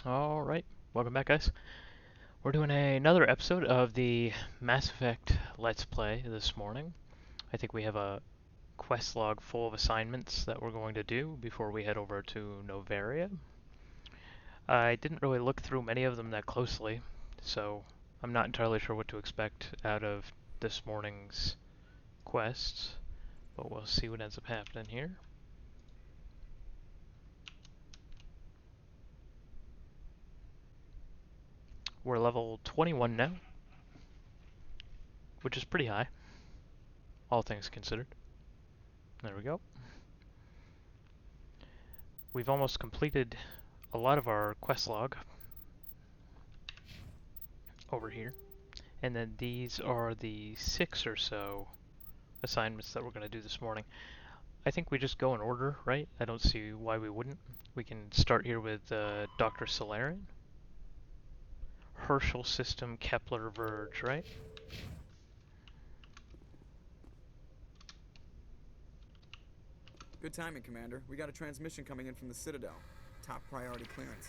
Alright, welcome back, guys. We're doing another episode of the Mass Effect Let's Play this morning. I think we have a quest log full of assignments that we're going to do before we head over to Novaria. I didn't really look through many of them that closely, so I'm not entirely sure what to expect out of this morning's quests, but we'll see what ends up happening here. We're level 21 now, which is pretty high, all things considered. There we go. We've almost completed a lot of our quest log over here. And then these are the 6 or so assignments that we're going to do this morning. I think we just go in order, right? I don't see why we wouldn't. We can start here with Dr. Solarian. Herschel System, Kepler, Verge, right? Good timing, Commander. We got a transmission coming in from the Citadel. Top priority clearance.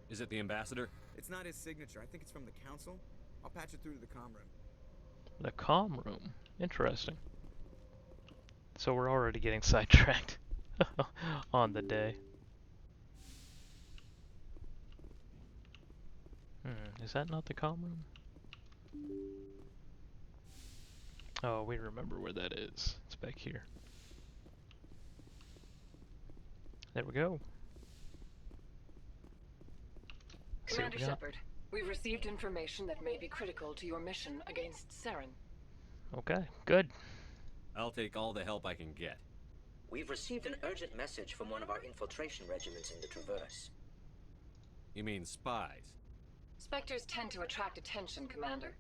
Is it the ambassador? It's not his signature. I think it's from the Council. I'll patch it through to the comm room. The comm room. Interesting. So we're already getting sidetracked on the day. Is that not the comm room? Oh, we remember where that is. It's back here. There we go. Commander Shepard, we've received information that may be critical to your mission against Saren. Okay, good. I'll take all the help I can get. We've received an urgent message from one of our infiltration regiments in the Traverse. You mean spies? Spectres tend to attract attention, Commander,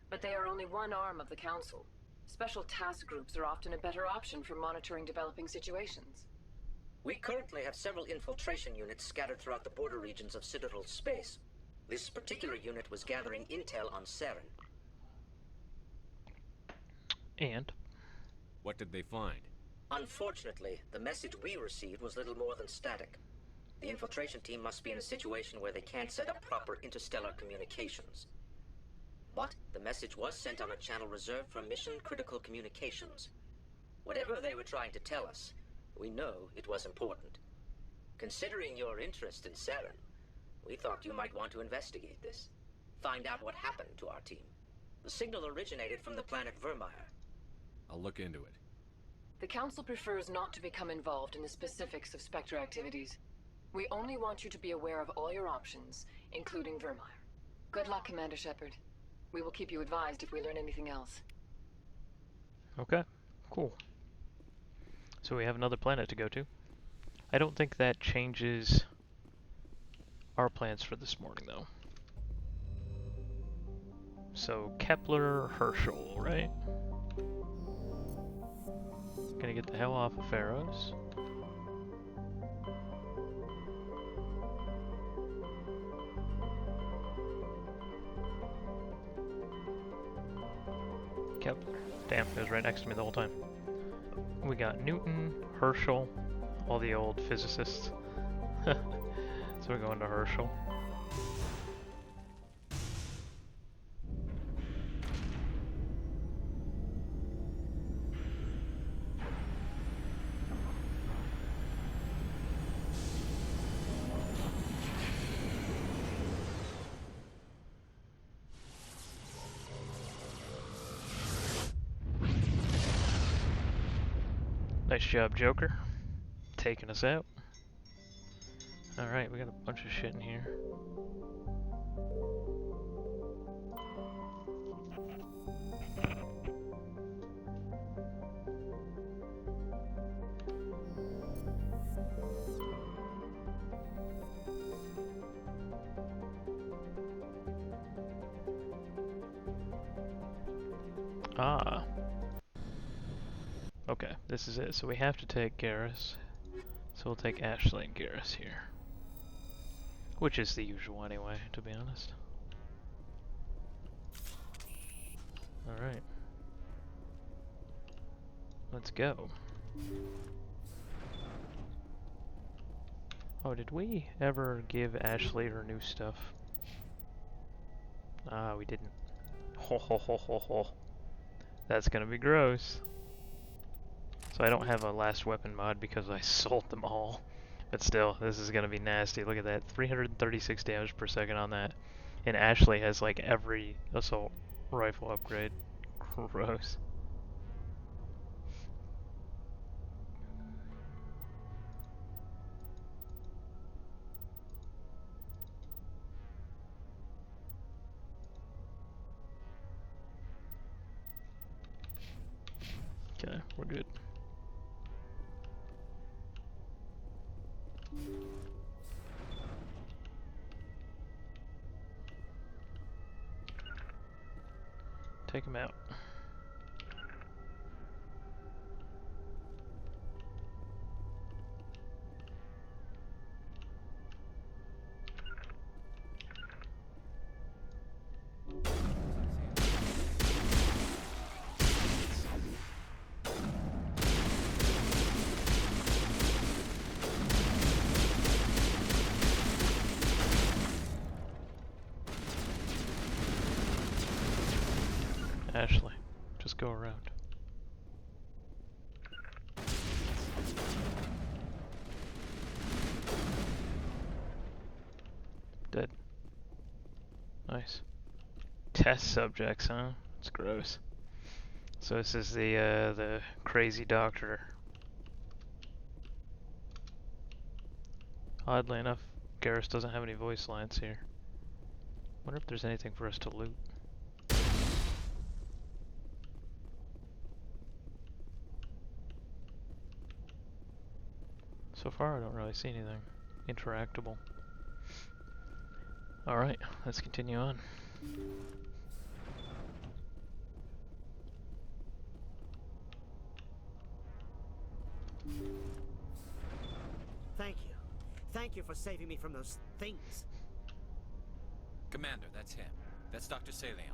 but they are only one arm of the Council. Special task groups are often a better option for monitoring developing situations. We currently have several infiltration units scattered throughout the border regions of Citadel space. This particular unit was gathering intel on Saren. And? What did they find? Unfortunately, the message we received was little more than static. The infiltration team must be in a situation where they can't set up proper interstellar communications. But the message was sent on a channel reserved for mission-critical communications. Whatever they were trying to tell us, we know it was important. Considering your interest in Saren, we thought you might want to investigate this. Find out what happened to our team. The signal originated from the planet Vermeer. I'll look into it. The Council prefers not to become involved in the specifics of Spectre activities. We only want you to be aware of all your options, including Vermeer. Good luck, Commander Shepard. We will keep you advised if we learn anything else. Okay, cool. So we have another planet to go to. I don't think that changes our plans for this morning, though. So Kepler, Herschel, right? Gonna get the hell off of Pharaohs. Kepler. Damn, it was right next to me the whole time. We got Newton, Herschel, all the old physicists. So we're going to Herschel. Nice job, Joker. Taking us out. Alright, we got a bunch of shit in here. Ah. Okay, this is it. So we have to take Garrus. So we'll take Ashley and Garrus here. Which is the usual anyway, to be honest. Alright. Let's go. Oh, did we ever give Ashley her new stuff? Ah, we didn't. Ho ho ho ho ho. That's gonna be gross. So I don't have a last weapon mod because I sold them all. But still, this is gonna be nasty. Look at that, 336 damage per second on that. And Ashley has like every assault rifle upgrade. Gross. Okay, we're good. Take him out. Ashley, just go around. Dead. Nice. Test subjects, huh? It's gross. So this is the crazy doctor. Oddly enough, Garrus doesn't have any voice lines here. Wonder if there's anything for us to loot. So far, I don't really see anything interactable. Alright, let's continue on. Thank you. Thank you for saving me from those things. Commander, that's him. That's Dr. Saleon.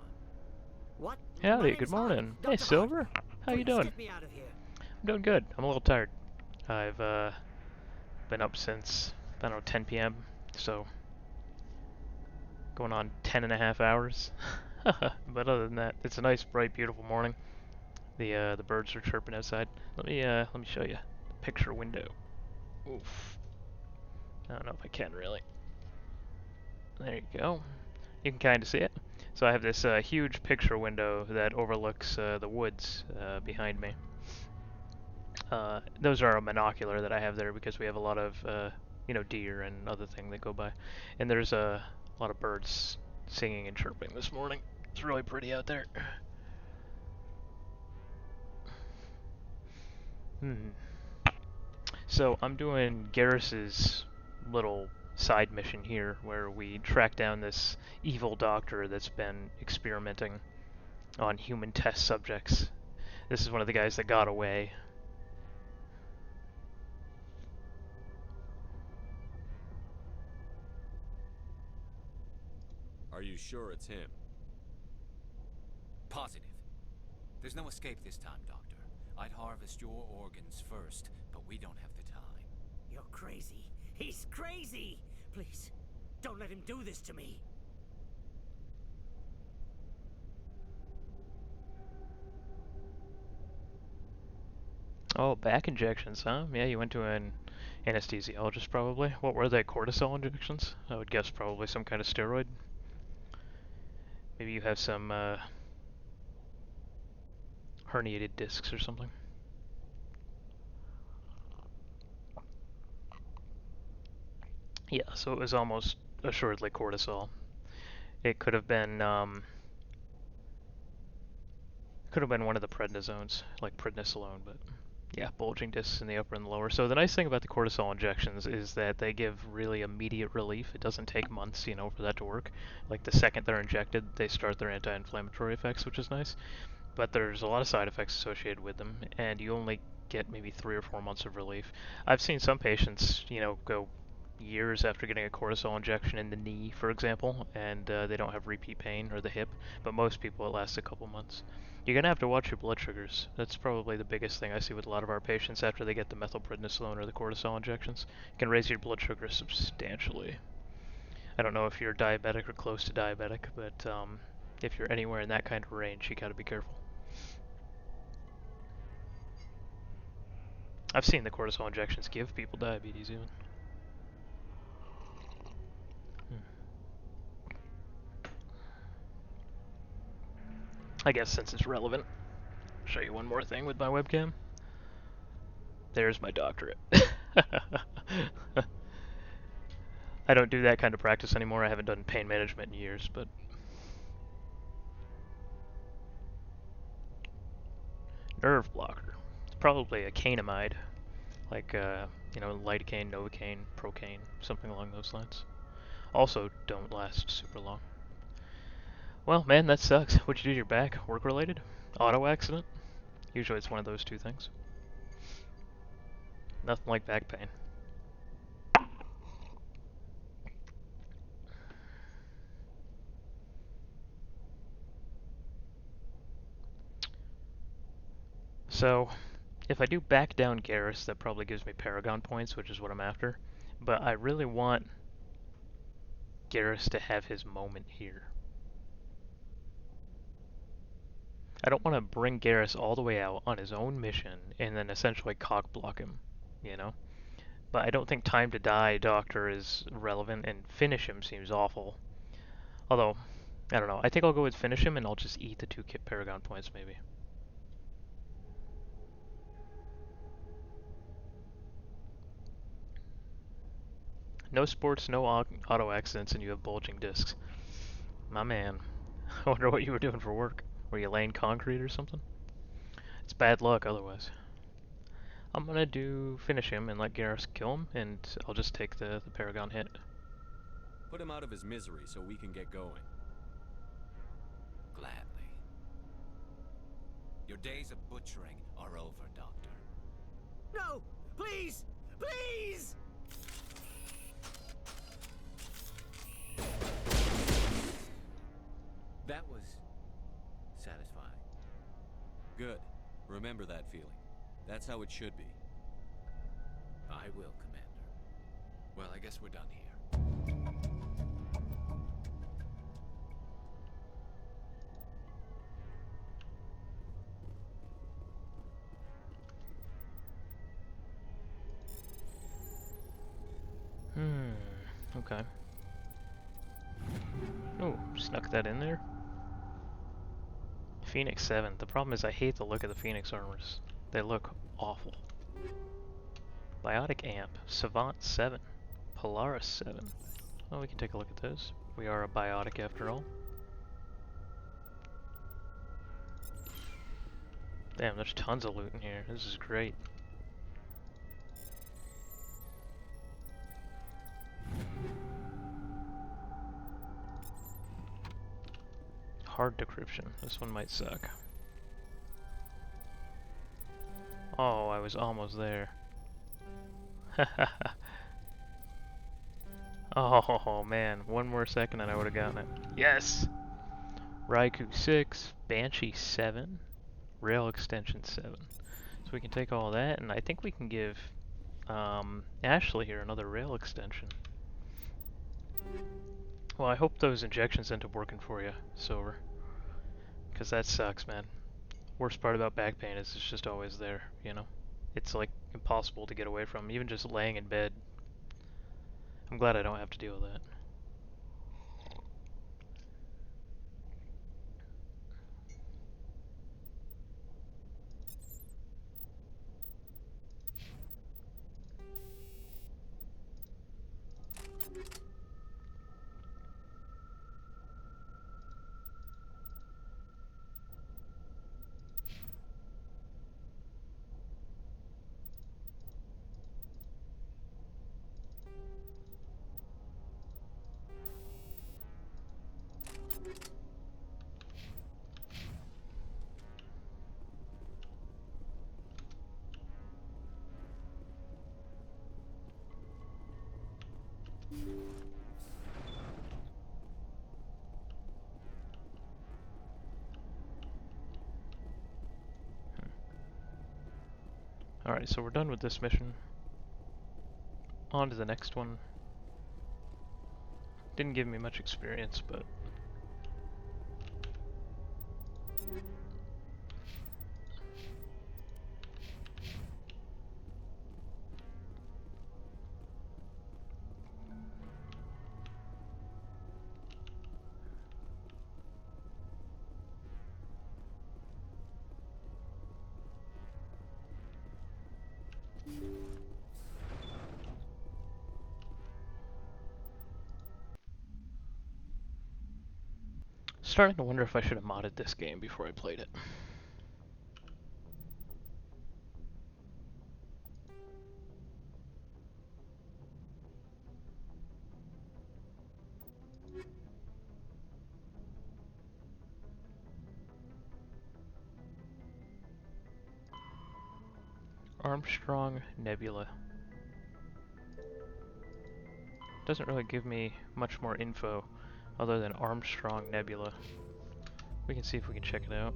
What? Howdy, My name's good Hart. morning. Hey, Dr. Silver. Hart. How you Please doing? Get me out of here. I'm doing good. I'm a little tired. I've been up since, I don't know, 10 p.m. So, going on 10 and a half hours. But other than that, it's a nice, bright, beautiful morning. The birds are chirping outside. Let me show you the picture window. Oof. I don't know if I can really. There you go. You can kind of see it. So I have this huge picture window that overlooks the woods behind me. Those are a monocular that I have there because we have a lot of, deer and other things that go by. And there's a lot of birds singing and chirping this morning. It's really pretty out there. So I'm doing Garrus's little side mission here where we track down this evil doctor that's been experimenting on human test subjects. This is one of the guys that got away. Are you sure it's him? Positive. There's no escape this time, Doctor. I'd harvest your organs first, but we don't have the time. You're crazy. He's crazy. Please, don't let him do this to me. Oh, back injections, huh? Yeah, you went to an anesthesiologist probably. What were they, cortisol injections? I would guess probably some kind of steroid. Maybe you have some herniated discs or something. Yeah, so it was almost assuredly cortisol. It could have been one of the prednisones, like prednisolone, but yeah, bulging discs in the upper and the lower. So the nice thing about the cortisol injections is that they give really immediate relief. It doesn't take months, for that to work. Like the second they're injected, they start their anti-inflammatory effects, which is nice. But there's a lot of side effects associated with them, and you only get maybe 3 or 4 months of relief. I've seen some patients, go years after getting a cortisol injection in the knee, for example, and they don't have repeat pain, or the hip, but most people it lasts a couple months. You're going to have to watch your blood sugars. That's probably the biggest thing I see with a lot of our patients after they get the methylprednisolone or the cortisol injections. It can raise your blood sugar substantially. I don't know if you're diabetic or close to diabetic, but if you're anywhere in that kind of range, you gotta be careful. I've seen the cortisol injections give people diabetes even. I guess since it's relevant, I'll show you one more thing with my webcam. There's my doctorate. I don't do that kind of practice anymore. I haven't done pain management in years, but nerve blocker. It's probably a cainamide, like lidocaine, novocaine, procaine, something along those lines. Also, don't last super long. Well, man, that sucks. What'd you do to your back? Work-related? Auto accident? Usually it's one of those two things. Nothing like back pain. So, if I do back down Garrus, that probably gives me Paragon points, which is what I'm after. But I really want Garrus to have his moment here. I don't want to bring Garrus all the way out on his own mission and then essentially cock-block him, you know? But I don't think Time to Die Doctor is relevant, and Finish Him seems awful. Although, I don't know. I think I'll go with Finish Him, and I'll just eat the 2 Paragon points, maybe. No sports, no auto accidents, and you have bulging discs. My man. I wonder what you were doing for work. Were you laying concrete or something? It's bad luck otherwise. I'm gonna Finish Him and let Garrus kill him, and I'll just take the Paragon hit. Put him out of his misery so we can get going. Gladly. Your days of butchering are over, Doctor. No! Please! Please! That was satisfying. Good. Remember that feeling. That's how it should be. I will, Commander. Well, I guess we're done here. Okay. Oh, snuck that in there. Phoenix 7. The problem is I hate the look of the Phoenix armors. They look awful. Biotic Amp. Savant 7. Polaris 7. Well, we can take a look at those. We are a biotic after all. Damn, there's tons of loot in here. This is great. Hard decryption. This one might suck. Oh, I was almost there. Oh man, one more second and I would have gotten it. Yes! Raikou 6, Banshee 7, Rail Extension 7. So we can take all that, and I think we can give Ashley here another rail extension. Well, I hope those injections end up working for you, Silver. Because that sucks, man. Worst part about back pain is it's just always there, you know? It's like impossible to get away from, even just laying in bed. I'm glad I don't have to deal with that. Alright, so we're done with this mission. On to the next one. Didn't give me much experience, but... starting to wonder if I should have modded this game before I played it. Armstrong Nebula. Doesn't really give me much more info other than Armstrong Nebula. We can see if we can check it out.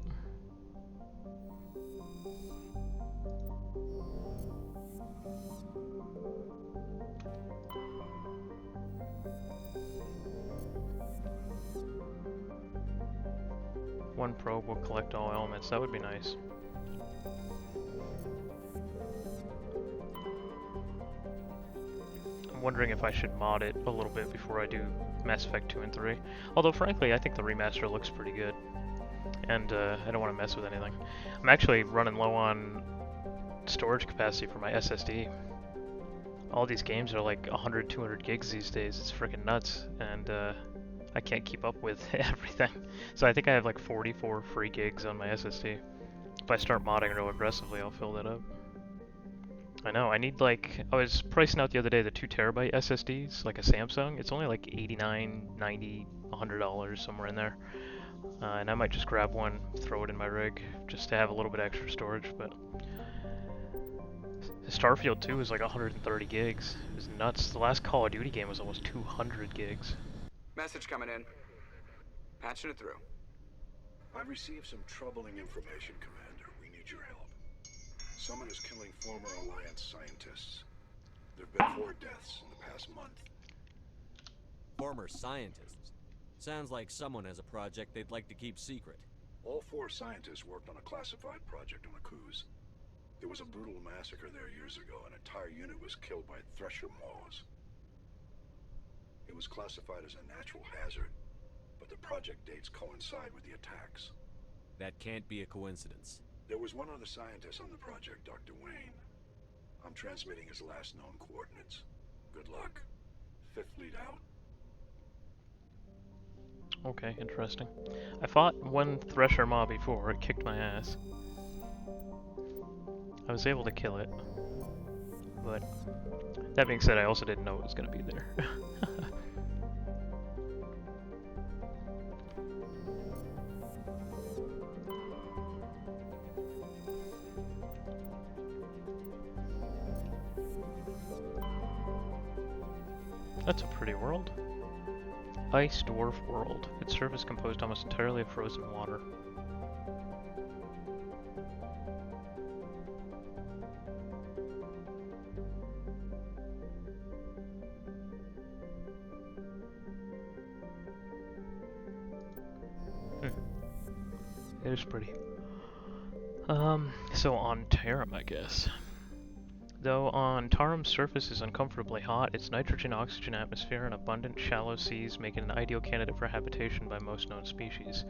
One probe will collect all elements. That would be nice. I'm wondering if I should mod it a little bit before I do Mass Effect 2 and 3. Although, frankly, I think the remaster looks pretty good. And I don't want to mess with anything. I'm actually running low on storage capacity for my SSD. All these games are like 100, 200 gigs these days. It's freaking nuts. And I can't keep up with everything. So I think I have like 44 free gigs on my SSD. If I start modding real aggressively, I'll fill that up. I know, I need like, I was pricing out the other day the 2 terabyte SSDs, like a Samsung. It's only like $89, $90, $100, somewhere in there. And I might just grab one, throw it in my rig, just to have a little bit extra storage, but... Starfield 2 is like 130 gigs. It was nuts. The last Call of Duty game was almost 200 gigs. Message coming in. Patching it through. I've received some troubling information, Commander. We need your help. Someone is killing former Alliance scientists. There have been 4 deaths in the past month. Former scientists? Sounds like someone has a project they'd like to keep secret. All 4 scientists worked on a classified project on a cruise. There was a brutal massacre there years ago. An entire unit was killed by Thresher maws. It was classified as a natural hazard, but the project dates coincide with the attacks. That can't be a coincidence. There was one other scientist on the project, Dr. Wayne. I'm transmitting his last known coordinates. Good luck. 5th Fleet out. Okay, interesting. I fought one Thresher Maw before, it kicked my ass. I was able to kill it, but that being said, I also didn't know it was going to be there. That's a pretty world. Ice Dwarf World. Its surface composed almost entirely of frozen water. It is pretty. So on Tarum, I guess. Though on Tarum's surface is uncomfortably hot, its nitrogen-oxygen atmosphere and abundant shallow seas make it an ideal candidate for habitation by most known species.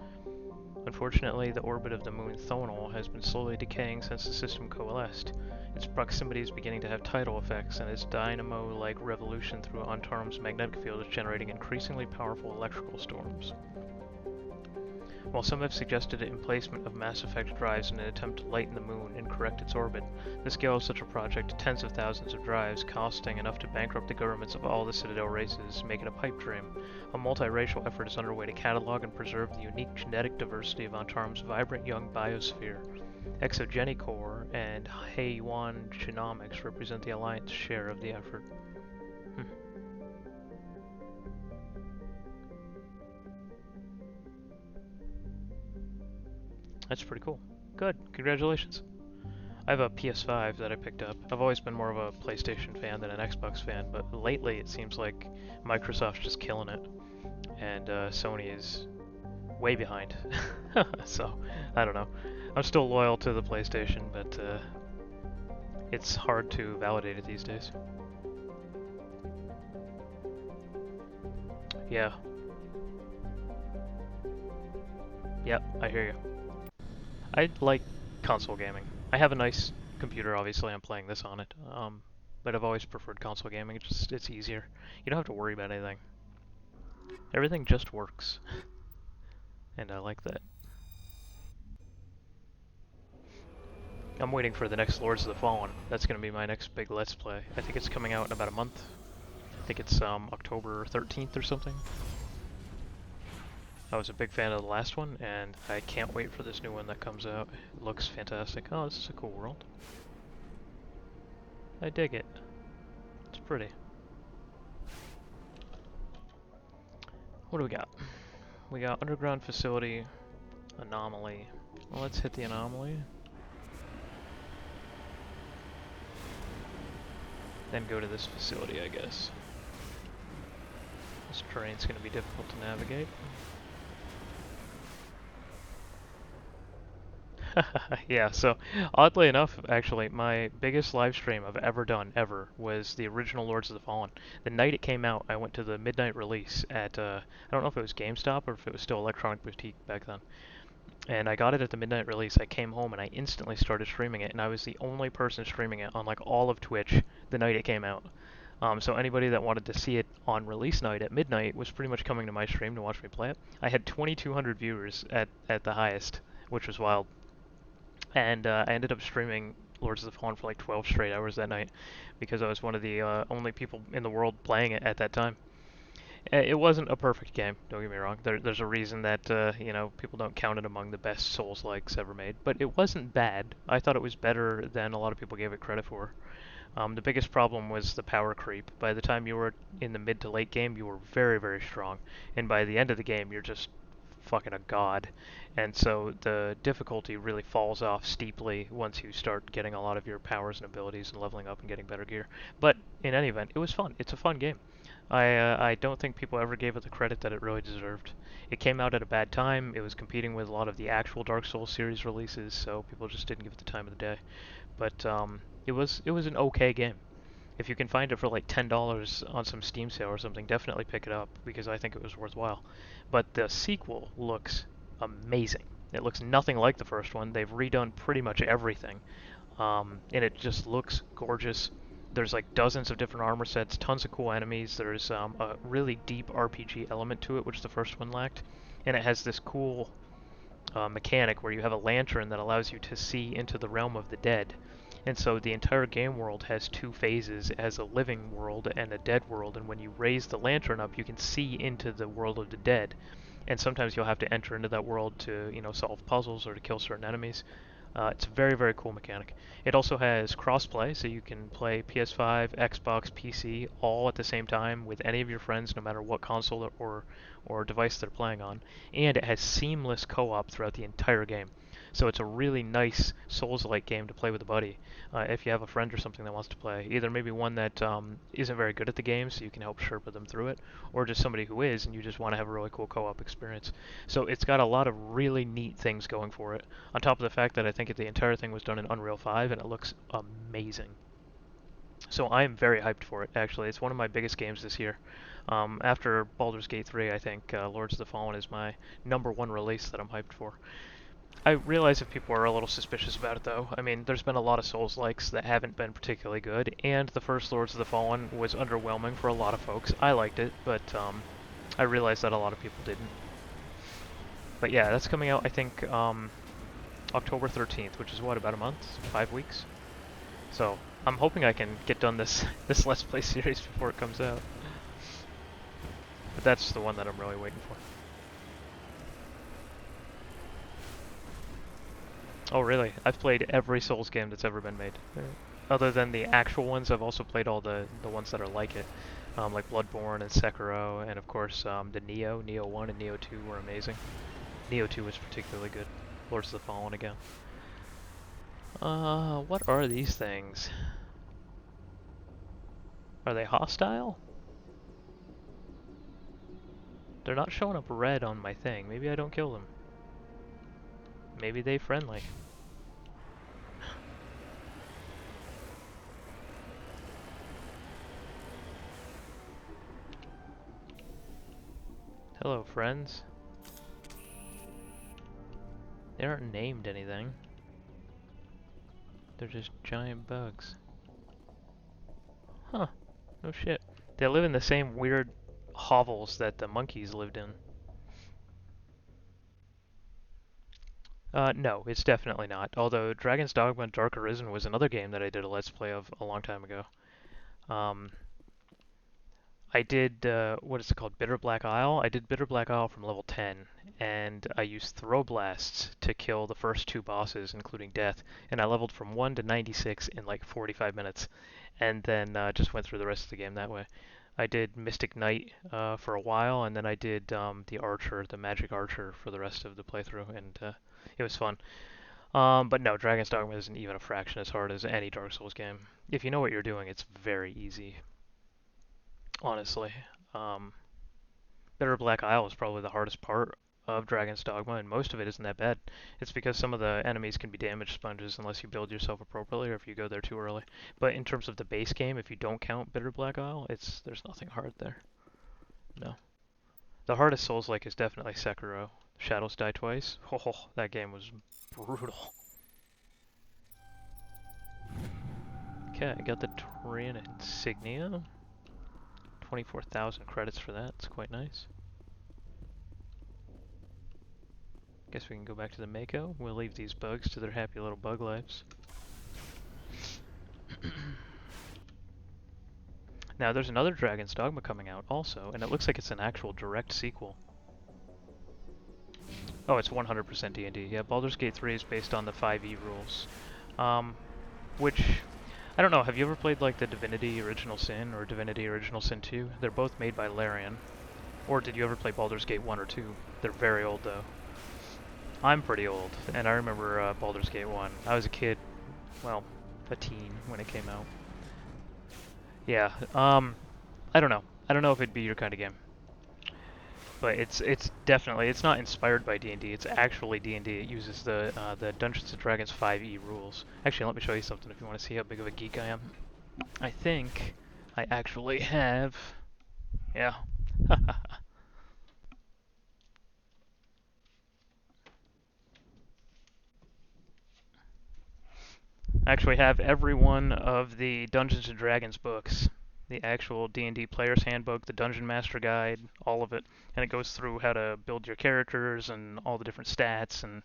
Unfortunately, the orbit of the moon Thonal has been slowly decaying since the system coalesced. Its proximity is beginning to have tidal effects, and its dynamo-like revolution through Antarum's magnetic field is generating increasingly powerful electrical storms. While some have suggested an emplacement of Mass Effect drives in an attempt to lighten the moon and correct its orbit, the scale of such a project, tens of thousands of drives, costing enough to bankrupt the governments of all the Citadel races, make it a pipe dream. A multiracial effort is underway to catalog and preserve the unique genetic diversity of Antarum's vibrant young biosphere. Exogenicore and Hayuan Genomics represent the Alliance share of the effort. That's pretty cool. Good. Congratulations. I have a PS5 that I picked up. I've always been more of a PlayStation fan than an Xbox fan, but lately it seems like Microsoft's just killing it, and Sony is way behind. So, I don't know. I'm still loyal to the PlayStation, but it's hard to validate it these days. Yeah. Yep, I hear you. I like console gaming. I have a nice computer, obviously. I'm playing this on it. But I've always preferred console gaming. It's easier. You don't have to worry about anything. Everything just works, and I like that. I'm waiting for the next Lords of the Fallen. That's gonna be my next big Let's Play. I think it's coming out in about a month. I think it's October 13th or something. I was a big fan of the last one, and I can't wait for this new one that comes out. It looks fantastic. Oh, this is a cool world. I dig it. It's pretty. What do we got? We got underground facility, anomaly. Well, let's hit the anomaly. Then go to this facility, I guess. This terrain's going to be difficult to navigate. Yeah, so oddly enough, actually, my biggest live stream I've ever done, ever, was the original Lords of the Fallen. The night it came out, I went to the midnight release at, I don't know if it was GameStop or if it was still Electronic Boutique back then. And I got it at the midnight release. I came home and I instantly started streaming it, and I was the only person streaming it on like all of Twitch the night it came out. So anybody that wanted to see it on release night at midnight was pretty much coming to my stream to watch me play it. I had 2,200 viewers at the highest, which was wild. And I ended up streaming Lords of the Fallen for like 12 straight hours that night because I was one of the only people in the world playing it at that time. It wasn't a perfect game, don't get me wrong. There's a reason that people don't count it among the best Souls-likes ever made, but it wasn't bad. I thought it was better than a lot of people gave it credit for. The biggest problem was the power creep. By the time you were in the mid to late game, you were very, very strong, and by the end of the game, you're just fucking a god. And so the difficulty really falls off steeply once you start getting a lot of your powers and abilities and leveling up and getting better gear. But in any event, it was fun. It's a fun game. I don't think people ever gave it the credit that it really deserved. It came out at a bad time. It was competing with a lot of the actual Dark Souls series releases, so people just didn't give it the time of the day. But it was an okay game. If you can find it for like $10 on some Steam sale or something, definitely pick it up because I think it was worthwhile. But the sequel looks amazing. It looks nothing like the first one. They've redone pretty much everything, and it just looks gorgeous. There's like dozens of different armor sets, tons of cool enemies. There's a really deep RPG element to it, which the first one lacked, and it has this cool mechanic where you have a lantern that allows you to see into the realm of the dead. And so the entire game world has two phases. It has a living world and a dead world, and when you raise the lantern up, you can see into the world of the dead. And sometimes you'll have to enter into that world to, solve puzzles or to kill certain enemies. It's a very, very cool mechanic. It also has crossplay, so you can play PS5, Xbox, PC all at the same time with any of your friends, no matter what console or device they're playing on. And it has seamless co-op throughout the entire game. So it's a really nice Souls-like game to play with a buddy if you have a friend or something that wants to play. Either maybe one that isn't very good at the game, so you can help Sherpa them through it, or just somebody who is, and you just want to have a really cool co-op experience. So it's got a lot of really neat things going for it, on top of the fact that I think the entire thing was done in Unreal 5, and it looks amazing. So I am very hyped for it, actually. It's one of my biggest games this year. After Baldur's Gate 3, I think Lords of the Fallen is my #1 release that I'm hyped for. I realize if people are a little suspicious about it, though. I mean, there's been a lot of Souls-likes that haven't been particularly good, and the first Lords of the Fallen was underwhelming for a lot of folks. I liked it, but I realize that a lot of people didn't. But yeah, that's coming out, I think, October 13th, which is what, about a month? 5 weeks? So, I'm hoping I can get done this Let's Play series before it comes out. But that's the one that I'm really waiting for. Oh really? I've played every Souls game that's ever been made. Other than the actual ones, I've also played all the ones that are like it. Like Bloodborne and Sekiro, and of course the Neo 1 and Neo 2 were amazing. Neo 2 was particularly good. Lords of the Fallen again. What are these things? Are they hostile? They're not showing up red on my thing. Maybe I don't kill them. Maybe they friendly. Hello, friends. They aren't named anything. They're just giant bugs. Huh. No shit. They live in the same weird hovels that the monkeys lived in. No, it's definitely not. Although Dragon's Dogma Dark Arisen was another game that I did a Let's Play of a long time ago. I did, what is it called? Bitter Black Isle? I did Bitter Black Isle from level 10, and I used Throw Blasts to kill the first two bosses, including Death, and I leveled from 1 to 96 in like 45 minutes, and then just went through the rest of the game that way. I did Mystic Knight for a while, and then I did the Archer, the Magic Archer, for the rest of the playthrough, and it was fun. But no, Dragon's Dogma isn't even a fraction as hard as any Dark Souls game. If you know what you're doing, it's very easy. Honestly. Bitter Black Isle is probably the hardest part of Dragon's Dogma, and most of it isn't that bad. It's because some of the enemies can be damage sponges unless you build yourself appropriately or if you go there too early. But in terms of the base game, if you don't count Bitter Black Isle, there's nothing hard there. No. The hardest Souls-like is definitely Sekiro. Shadows Die Twice. Oh, that game was brutal. Okay, I got the Trian Insignia. 24,000 credits for that. It's quite nice. Guess we can go back to the Mako. We'll leave these bugs to their happy little bug lives. Now, there's another Dragon's Dogma coming out also, and it looks like it's an actual direct sequel. Oh, it's 100% D&D. Yeah, Baldur's Gate 3 is based on the 5e rules. Which, I don't know, have you ever played like the Divinity Original Sin or Divinity Original Sin 2? They're both made by Larian. Or did you ever play Baldur's Gate 1 or 2? They're very old though. I'm pretty old, and I remember Baldur's Gate 1. I was a kid, well, a teen when it came out. Yeah, I don't know. I don't know if it'd be your kind of game. But it's definitely, it's not inspired by D&D, it's actually D&D. It uses the Dungeons & Dragons 5e rules. Actually, let me show you something if you want to see how big of a geek I am. I think I actually have... Yeah. I actually have every one of the Dungeons & Dragons books. The actual D&D Player's Handbook, the Dungeon Master Guide, all of it. And it goes through how to build your characters and all the different stats and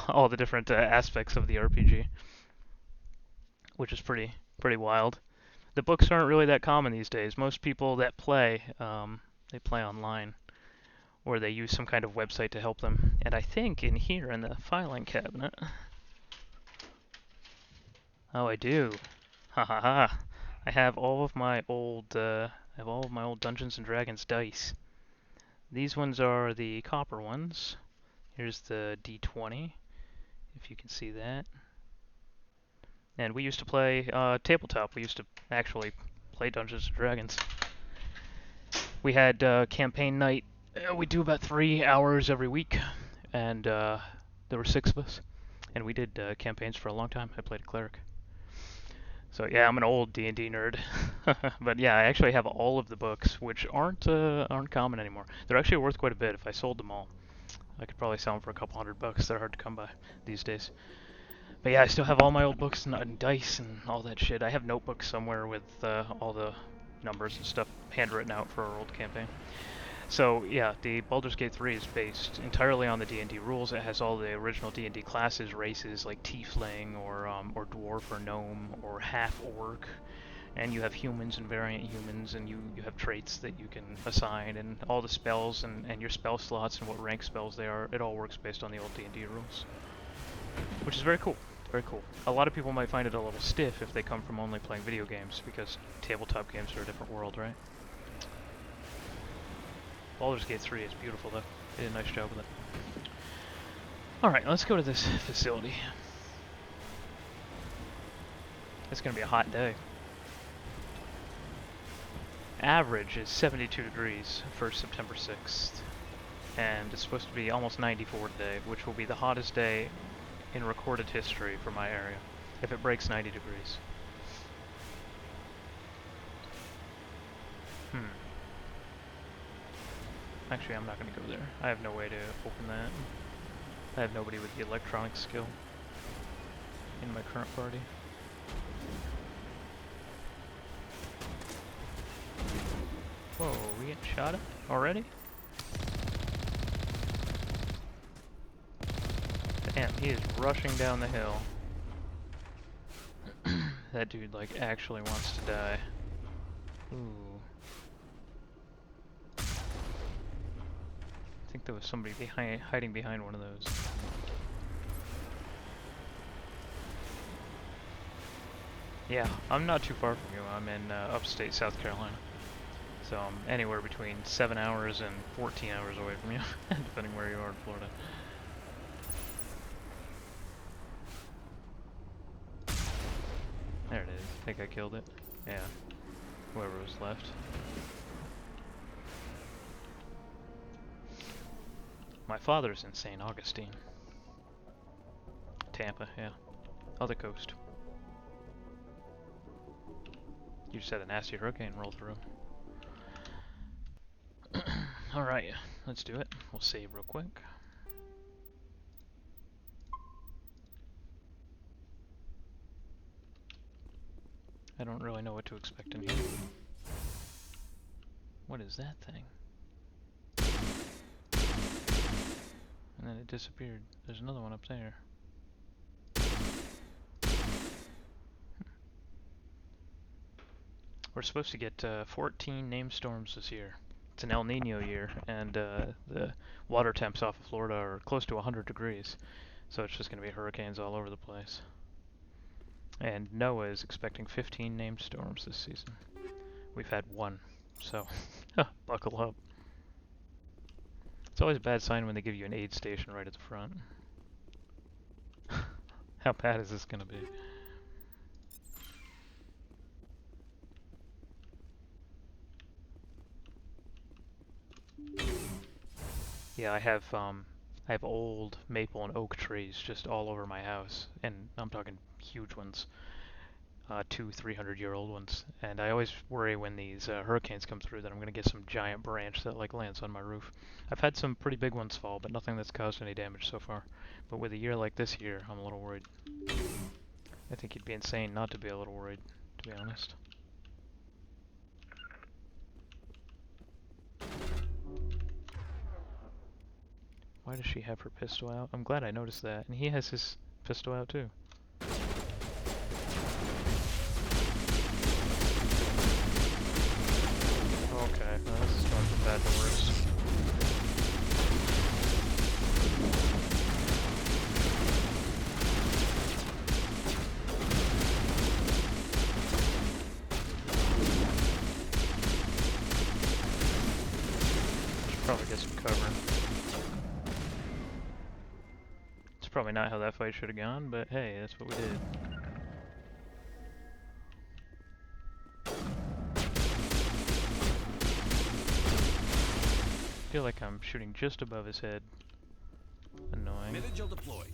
all the different aspects of the RPG. Which is pretty wild. The books aren't really that common these days. Most people that play, they play online. Or they use some kind of website to help them. And I think in here in the filing cabinet... Oh, I do. Ha ha ha. I have all of my old Dungeons and Dragons dice. These ones are the copper ones. Here's the D20, if you can see that. And we used to play tabletop. We used to actually play Dungeons and Dragons. We had campaign night. We do about 3 hours every week, and there were 6 of us, and we did campaigns for a long time. I played a cleric. So yeah, I'm an old D&D nerd. But yeah, I actually have all of the books, which aren't common anymore. They're actually worth quite a bit. If I sold them all, I could probably sell them for a couple $100. They're hard to come by these days. But yeah, I still have all my old books and dice and all that shit. I have notebooks somewhere with all the numbers and stuff handwritten out for our old campaign. So yeah, the Baldur's Gate 3 is based entirely on the D&D rules. It has all the original D&D classes, races like Tiefling or Dwarf or Gnome or Half-Orc. And you have humans and variant humans, and you have traits that you can assign, and all the spells and your spell slots and what rank spells they are. It all works based on the old D&D rules. Which is very cool. Very cool. A lot of people might find it a little stiff if they come from only playing video games, because tabletop games are a different world, right? Baldur's Gate 3 is beautiful though. They did a nice job with it. Alright, let's go to this facility. It's gonna be a hot day. Average is 72 degrees for September 6th. And it's supposed to be almost 94 today, which will be the hottest day in recorded history for my area, if it breaks 90 degrees. Actually, I'm not going to go there. I have no way to open that. I have nobody with the electronic skill in my current party. Whoa, we getting shot at already? Damn, he is rushing down the hill. That dude, like, actually wants to die. Ooh. I think there was somebody hiding behind one of those. Yeah, I'm not too far from you. I'm in upstate South Carolina. So I'm anywhere between 7 hours and 14 hours away from you, depending where you are in Florida. There it is. I think I killed it. Yeah. Whoever was left. My father's in St. Augustine. Tampa, yeah. Other coast. You just had a nasty hurricane roll through. Alright, let's do it. We'll save real quick. I don't really know what to expect in here. What is that thing? And then it disappeared. There's another one up there. We're supposed to get 14 named storms this year. It's an El Nino year, and the water temps off of Florida are close to 100 degrees. So it's just going to be hurricanes all over the place. And NOAA is expecting 15 named storms this season. We've had one, so buckle up. It's always a bad sign when they give you an aid station right at the front. How bad is this going to be? Yeah, I have old maple and oak trees just all over my house, and I'm talking huge ones, 200-300-year-old ones. And I always worry when these hurricanes come through that I'm gonna get some giant branch that like lands on my roof. I've had some pretty big ones fall, but nothing that's caused any damage so far. But with a year like this year, I'm a little worried. I think you'd be insane not to be a little worried, to be honest. Why does she have her pistol out? I'm glad I noticed that. And he has his pistol out too. Okay, well, this is going from bad to worse. Should probably get some cover. It's probably not how that fight should have gone, but hey, that's what we did. I feel like I'm shooting just above his head. Annoying. Vigil deployed.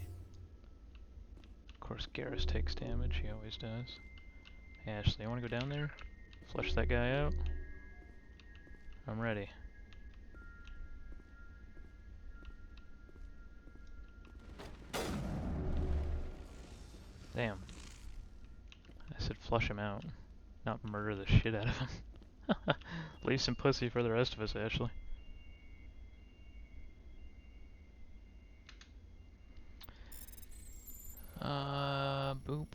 Of course, Garrus takes damage. He always does. Hey, Ashley, you want to go down there? Flush that guy out? I'm ready. Damn. I said flush him out, not murder the shit out of him. Leave some pussy for the rest of us, Ashley. Boop.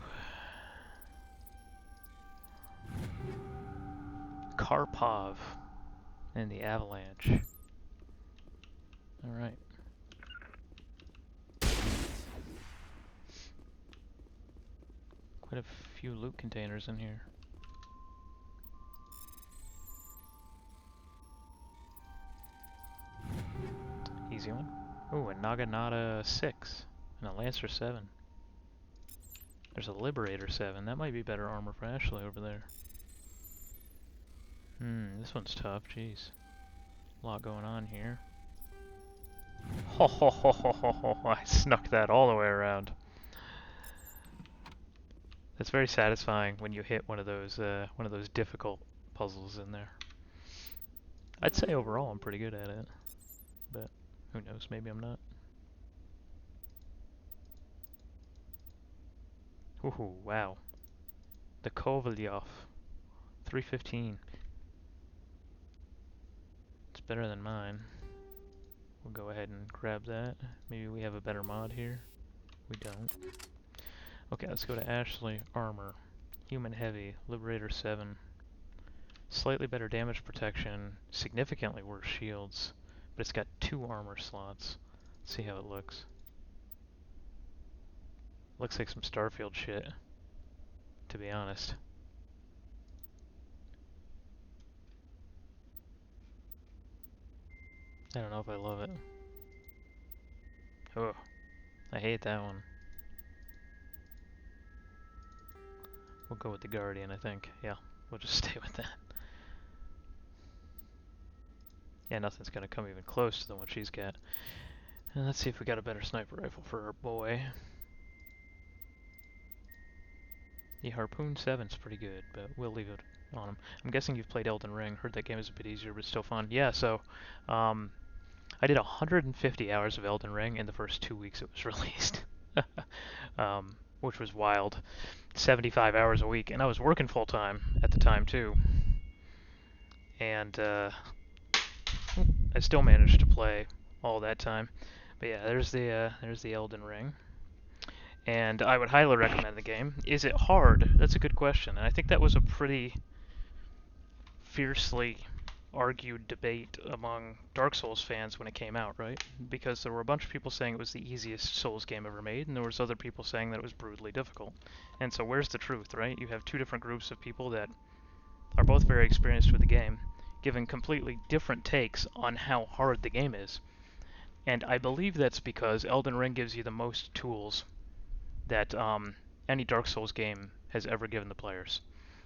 Karpov and the Avalanche. Alright. Quite a few loot containers in here. Easy one. Ooh, a Naginata 6 and a Lancer 7. There's a Liberator 7. That might be better armor for Ashley over there. This one's tough. Jeez. A lot going on here. Ho ho ho ho ho ho! I snuck that all the way around. It's very satisfying when you hit one of those difficult puzzles in there. I'd say overall I'm pretty good at it, but who knows? Maybe I'm not. Ooh, wow. The Kovalyov 315. It's better than mine. We'll go ahead and grab that. Maybe we have a better mod here. We don't. Okay, let's go to Ashley. Armor. Human Heavy. Liberator 7. Slightly better damage protection. Significantly worse shields. But it's got 2 armor slots. Let's see how it looks. Looks like some Starfield shit, to be honest. I don't know if I love it. Oh, I hate that one. We'll go with the Guardian, I think. Yeah, we'll just stay with that. Yeah, nothing's gonna come even close to the one she's got. And let's see if we got a better sniper rifle for our boy. The Harpoon 7's pretty good, but we'll leave it on him. I'm guessing you've played Elden Ring. Heard that game is a bit easier, but still fun. Yeah, so I did 150 hours of Elden Ring in the first 2 weeks it was released, which was wild. 75 hours a week, and I was working full time at the time too. And I still managed to play all that time. But yeah, there's the Elden Ring. And I would highly recommend the game. Is it hard? That's a good question. And I think that was a pretty fiercely argued debate among Dark Souls fans when it came out, right? Because there were a bunch of people saying it was the easiest Souls game ever made, and there was other people saying that it was brutally difficult. And so where's the truth, right? You have two different groups of people that are both very experienced with the game, giving completely different takes on how hard the game is. And I believe that's because Elden Ring gives you the most tools that any Dark Souls game has ever given the players.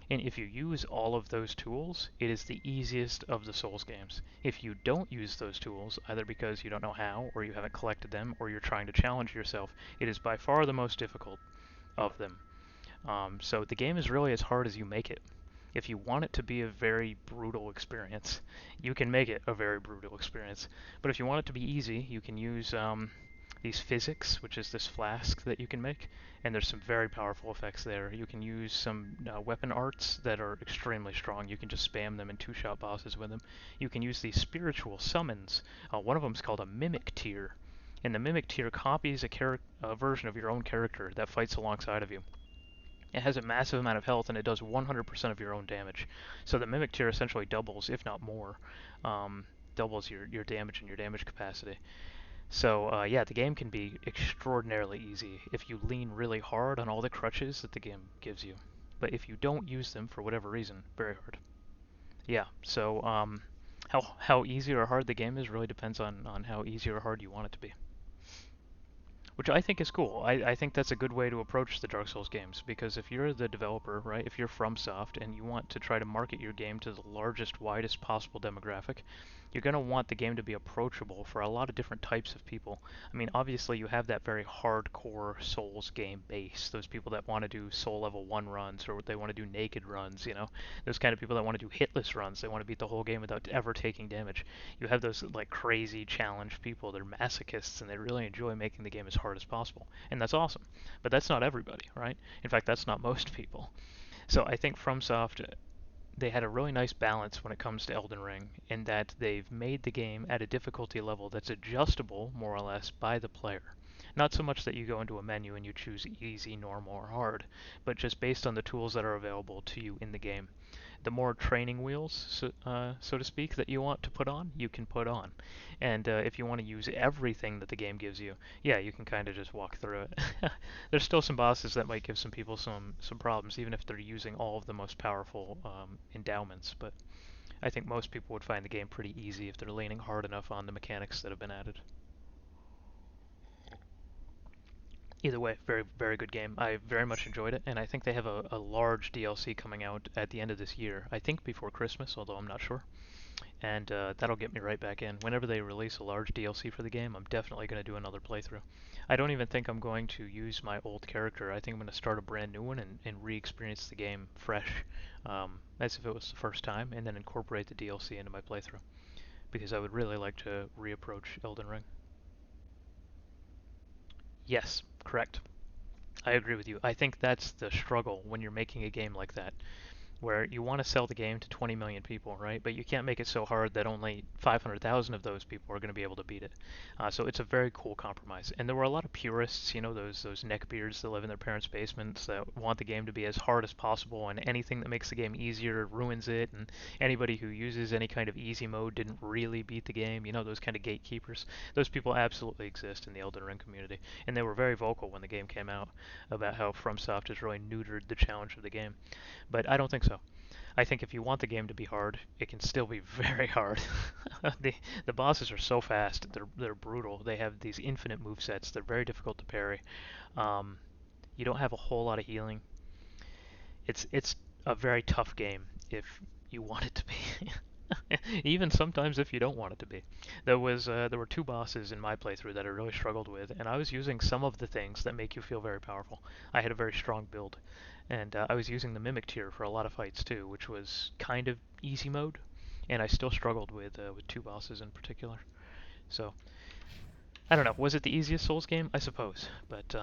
And if you use all of those tools, it is the easiest of the Souls games. If you don't use those tools, either because you don't know how, or you haven't collected them, or you're trying to challenge yourself, it is by far the most difficult of them. So the game is really as hard as you make it. If you want it to be a very brutal experience, you can make it a very brutal experience. But if you want it to be easy, you can use these physics, which is this flask that you can make, and there's some very powerful effects there. You can use some weapon arts that are extremely strong. You can just spam them and two-shot bosses with them. You can use these spiritual summons. One of them is called a mimic tier, and the mimic tier copies a version of your own character that fights alongside of you. It has a massive amount of health, and it does 100% of your own damage. So the mimic tier essentially doubles, if not more, doubles your damage and your damage capacity. So yeah, the game can be extraordinarily easy if you lean really hard on all the crutches that the game gives you. But if you don't use them for whatever reason, very hard. Yeah, so how easy or hard the game is really depends on how easy or hard you want it to be. Which I think is cool. I think that's a good way to approach the Dark Souls games, because if you're the developer, right, if you're FromSoft and you want to try to market your game to the largest, widest possible demographic, you're going to want the game to be approachable for a lot of different types of people. I mean, obviously you have that very hardcore Souls game base, those people that want to do Soul Level 1 runs, or they want to do naked runs, you know, those kind of people that want to do hitless runs, they want to beat the whole game without ever taking damage. You have those like crazy challenge people, they're masochists and they really enjoy making the game as hard as possible, and that's awesome. But that's not everybody, right? In fact, that's not most people. So I think FromSoft, they had a really nice balance when it comes to Elden Ring, in that they've made the game at a difficulty level that's adjustable, more or less, by the player. Not so much that you go into a menu and you choose easy, normal, or hard, but just based on the tools that are available to you in the game. The more training wheels, so to speak, that you want to put on, you can put on. And if you want to use everything that the game gives you, yeah, you can kind of just walk through it. There's still some bosses that might give some people some problems, even if they're using all of the most powerful endowments. But I think most people would find the game pretty easy if they're leaning hard enough on the mechanics that have been added. Either way, very, very good game. I very much enjoyed it, and I think they have a large DLC coming out at the end of this year. I think before Christmas, although I'm not sure. And that'll get me right back in. Whenever they release a large DLC for the game, I'm definitely going to do another playthrough. I don't even think I'm going to use my old character. I think I'm going to start a brand new one and re-experience the game fresh, as if it was the first time, and then incorporate the DLC into my playthrough. Because I would really like to reapproach Elden Ring. Yes, correct. I agree with you. I think that's the struggle when you're making a game like that, where you want to sell the game to 20 million people, right? But you can't make it so hard that only 500,000 of those people are going to be able to beat it. So it's a very cool compromise. And there were a lot of purists, those neckbeards that live in their parents' basements that want the game to be as hard as possible, and anything that makes the game easier ruins it. And anybody who uses any kind of easy mode didn't really beat the game. Those kind of gatekeepers. Those people absolutely exist in the Elden Ring community, and they were very vocal when the game came out about how FromSoft has really neutered the challenge of the game. But I don't think so. I think if you want the game to be hard, it can still be very hard. the the bosses are so fast. They're brutal. They have these infinite move sets. They're very difficult to parry. Um, you don't have a whole lot of healing. It's a very tough game if you want it to be. Even sometimes if you don't want it to be. There were two bosses in my playthrough that I really struggled with, and I was using some of the things that make you feel very powerful. I had a very strong build, and I was using the Mimic tier for a lot of fights too, which was kind of easy mode, and I still struggled with two bosses in particular. So I don't know. Was it the easiest Souls game? I suppose, but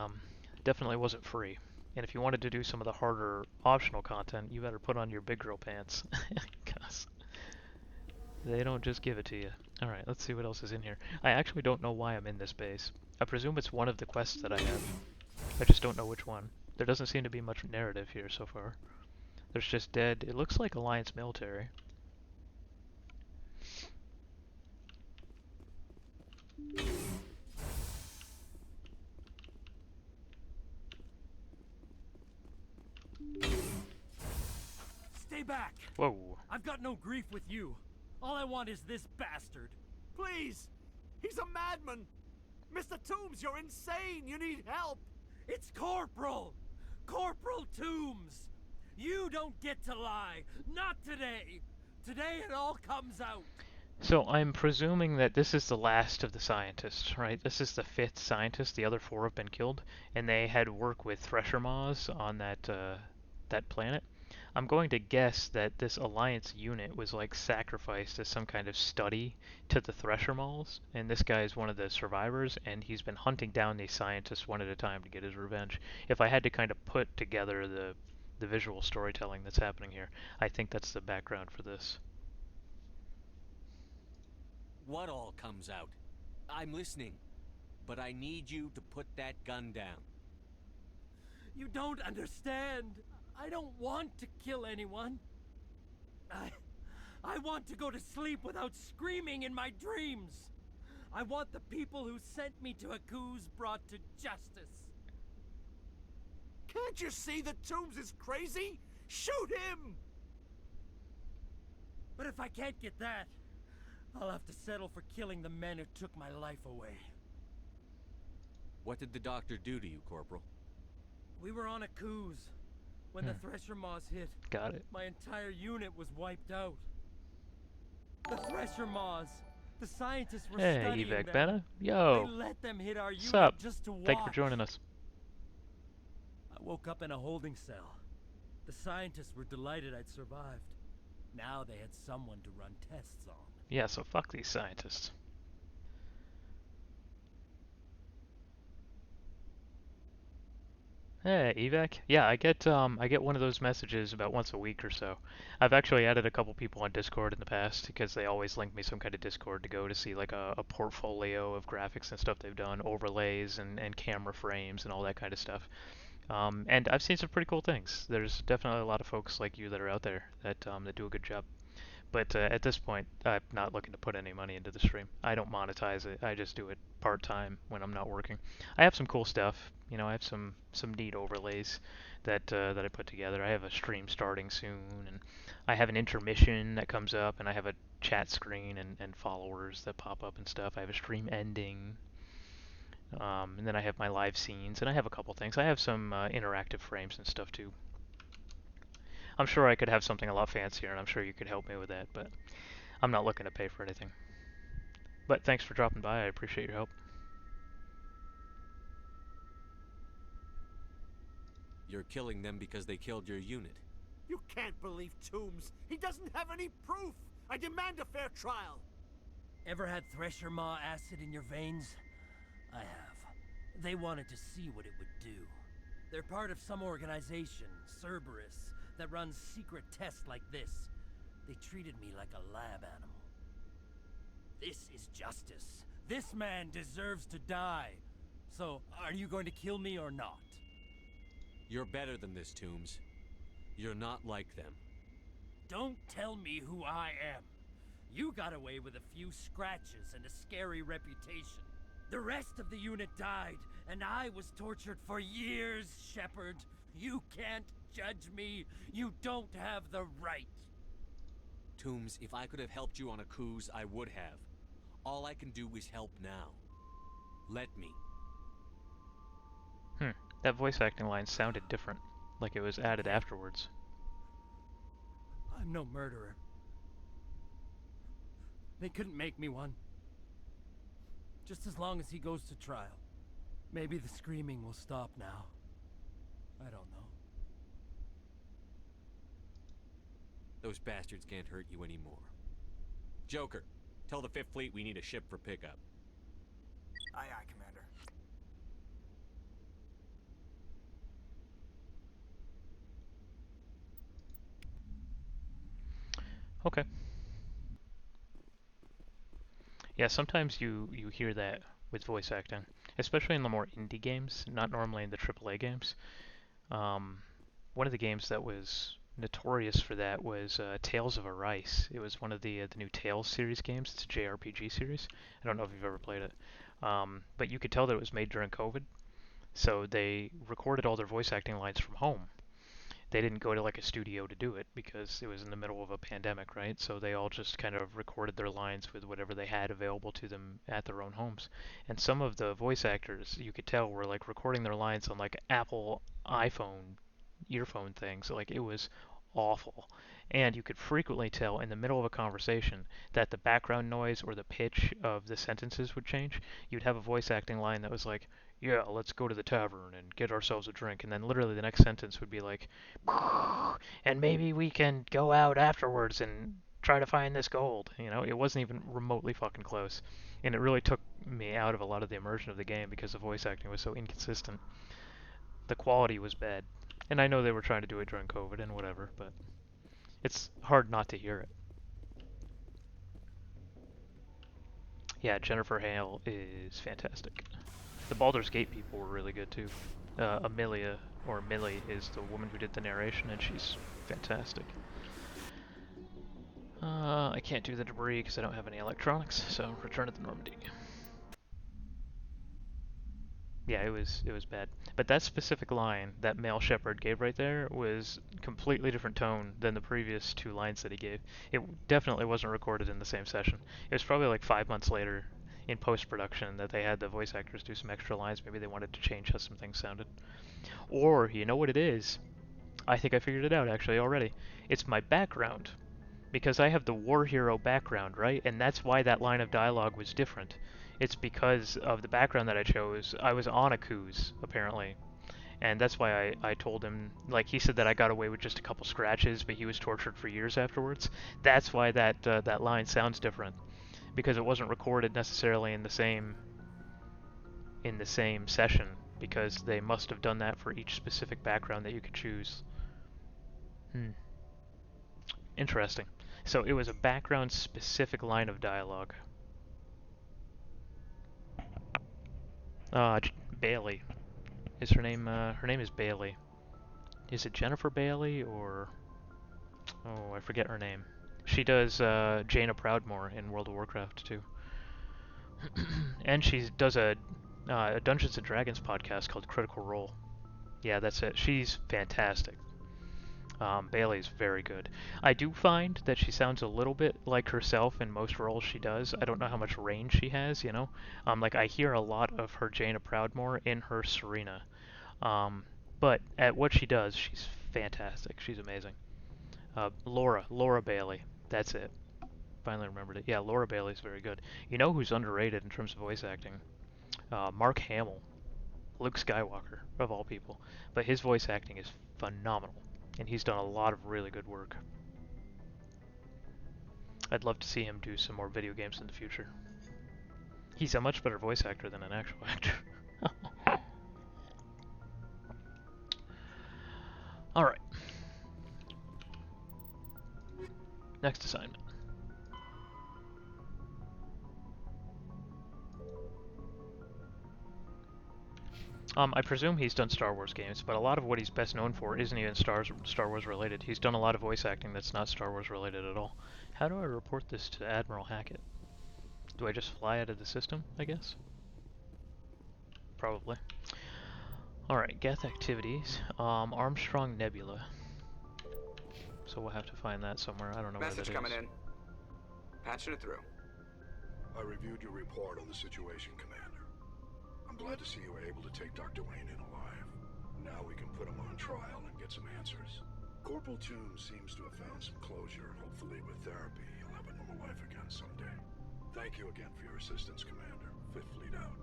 definitely wasn't free. And if you wanted to do some of the harder optional content, you better put on your big girl pants, because they don't just give it to you. Alright, let's see what else is in here. I actually don't know why I'm in this base. I presume it's one of the quests that I have. I just don't know which one. There doesn't seem to be much narrative here so far. There's just dead. It looks like Alliance military. Stay back! Whoa. I've got no grief with you. All I want is this bastard. Please! He's a madman! Mr. Toombs, you're insane! You need help! It's Corporal! Corporal Toombs! You don't get to lie! Not today! Today it all comes out! So I'm presuming that this is the last of the scientists, right? This is the fifth scientist. The other four have been killed, and they had to work with Thresher Maws on that planet. I'm going to guess that this Alliance unit was like sacrificed as some kind of study to the Thresher Maws, and this guy is one of the survivors, and he's been hunting down these scientists one at a time to get his revenge. If I had to kind of put together the visual storytelling that's happening here, I think that's the background for this. What all comes out? I'm listening, but I need you to put that gun down. You don't understand! I don't want to kill anyone. I want to go to sleep without screaming in my dreams. I want the people who sent me to Akuz brought to justice. Can't you see that Toombs is crazy? Shoot him! But if I can't get that, I'll have to settle for killing the men who took my life away. What did the doctor do to you, Corporal? We were on Akuz. When the Thresher Maws hit, Got it. my entire unit was wiped out. The Thresher Maws, the scientists were Hey, studying Evac them. Bena. Yo. They let them hit our What's unit up? just to watch. Thank you for joining us. I woke up in a holding cell. The scientists were delighted I'd survived. Now they had someone to run tests on. Yeah, so fuck these scientists. Hey, Evac. Yeah, I get one of those messages about once a week or so. I've actually added a couple people on Discord in the past because they always link me some kind of Discord to go to see like a portfolio of graphics and stuff they've done, overlays and camera frames and all that kind of stuff. And I've seen some pretty cool things. There's definitely a lot of folks like you that are out there that do a good job. But at this point, I'm not looking to put any money into the stream. I don't monetize it. I just do it part-time when I'm not working. I have some cool stuff. I have some neat overlays that I put together. I have a stream starting soon, and I have an intermission that comes up, and I have a chat screen and followers that pop up and stuff. I have a stream ending. And then I have my live scenes, and I have a couple things. I have some interactive frames and stuff too. I'm sure I could have something a lot fancier, and I'm sure you could help me with that, but I'm not looking to pay for anything. But thanks for dropping by. I appreciate your help. You're killing them because they killed your unit. You can't believe Toombs. He doesn't have any proof. I demand a fair trial. Ever had Thresher Maw acid in your veins? I have. They wanted to see what it would do. They're part of some organization, Cerberus, that runs secret tests like this. They treated me like a lab animal. This is justice. This man deserves to die. So, are you going to kill me or not? You're better than this, Toombs. You're not like them. Don't tell me who I am. You got away with a few scratches and a scary reputation. The rest of the unit died, and I was tortured for years, Shepard. You can't judge me. You don't have the right. Toombs, if I could have helped you on a cruise, I would have. All I can do is help now. Let me. That voice acting line sounded different, like it was added afterwards. I'm no murderer. They couldn't make me one. Just as long as he goes to trial. Maybe the screaming will stop now. I don't know. Those bastards can't hurt you anymore. Joker, tell the 5th Fleet we need a ship for pickup. Aye, aye, Commander. Okay. Yeah, sometimes you hear that with voice acting, especially in the more indie games, not normally in the AAA games. One of the games that was notorious for that was Tales of Arise. It was one of the new Tales series games. It's a JRPG series. I don't know if you've ever played it, but you could tell that it was made during COVID, so they recorded all their voice acting lines from home. They didn't go to like a studio to do it because it was in the middle of a pandemic, right? So they all just kind of recorded their lines with whatever they had available to them at their own homes. And some of the voice actors, you could tell, were like recording their lines on like Apple iPhone earphone things. Like it was awful. And you could frequently tell in the middle of a conversation that the background noise or the pitch of the sentences would change. You'd have a voice acting line that was like, yeah, let's go to the tavern and get ourselves a drink. And then literally the next sentence would be like, and maybe we can go out afterwards and try to find this gold. You know, it wasn't even remotely fucking close. And it really took me out of a lot of the immersion of the game because the voice acting was so inconsistent. The quality was bad. And I know they were trying to do it during COVID and whatever, but it's hard not to hear it. Yeah, Jennifer Hale is fantastic. The Baldur's Gate people were really good too. Amelia, or Millie, is the woman who did the narration, and she's fantastic. I can't do the debris because I don't have any electronics, so return to the Normandy. Yeah, it was bad. But that specific line that male Shepard gave right there was completely different tone than the previous two lines that he gave. It definitely wasn't recorded in the same session. It was probably like 5 months later in post-production that they had the voice actors do some extra lines. Maybe they wanted to change how some things sounded. Or, you know what it is? I think I figured it out actually already. It's my background. Because I have the war hero background, right? And that's why that line of dialogue was different. It's because of the background that I chose. I was on a cruise, apparently. And that's why I told him, like, he said that I got away with just a couple scratches, but he was tortured for years afterwards. That's why that line sounds different. Because it wasn't recorded necessarily in the same session. Because they must have done that for each specific background that you could choose. Interesting. So it was a background specific line of dialogue. Bailey is her name. Her name is Bailey. Is it Jennifer Bailey or... Oh, I forget her name. She does Jaina Proudmoore in World of Warcraft too. And she does a Dungeons and Dragons podcast called Critical Role. Yeah, that's it. She's fantastic. Bailey's very good. I do find that she sounds a little bit like herself in most roles she does. I don't know how much range she has, you know? Like, I hear a lot of her Jaina Proudmoore in her Serena. But at what she does, she's fantastic. She's amazing. Laura Bailey. That's it. Finally remembered it. Yeah, Laura Bailey's very good. You know who's underrated in terms of voice acting? Mark Hamill. Luke Skywalker, of all people. But his voice acting is phenomenal, and he's done a lot of really good work. I'd love to see him do some more video games in the future. He's a much better voice actor than an actual actor. Alright. Next assignment. I presume he's done Star Wars games, but a lot of what he's best known for isn't even Star Wars related. He's done a lot of voice acting that's not Star Wars related at all. How do I report this to Admiral Hackett? Do I just fly out of the system, I guess? Probably. Alright, Geth activities. Armstrong Nebula. So we'll have to find that somewhere. I don't know where that is. Message coming in. Patching it through. I reviewed your report on the situation, Commander. I'm glad to see you were able to take Dr. Wayne in alive. Now we can put him on trial and get some answers. Corporal Toombs seems to have found some closure. Hopefully with therapy, he'll have a normal life again someday. Thank you again for your assistance, Commander. Fifth Fleet out.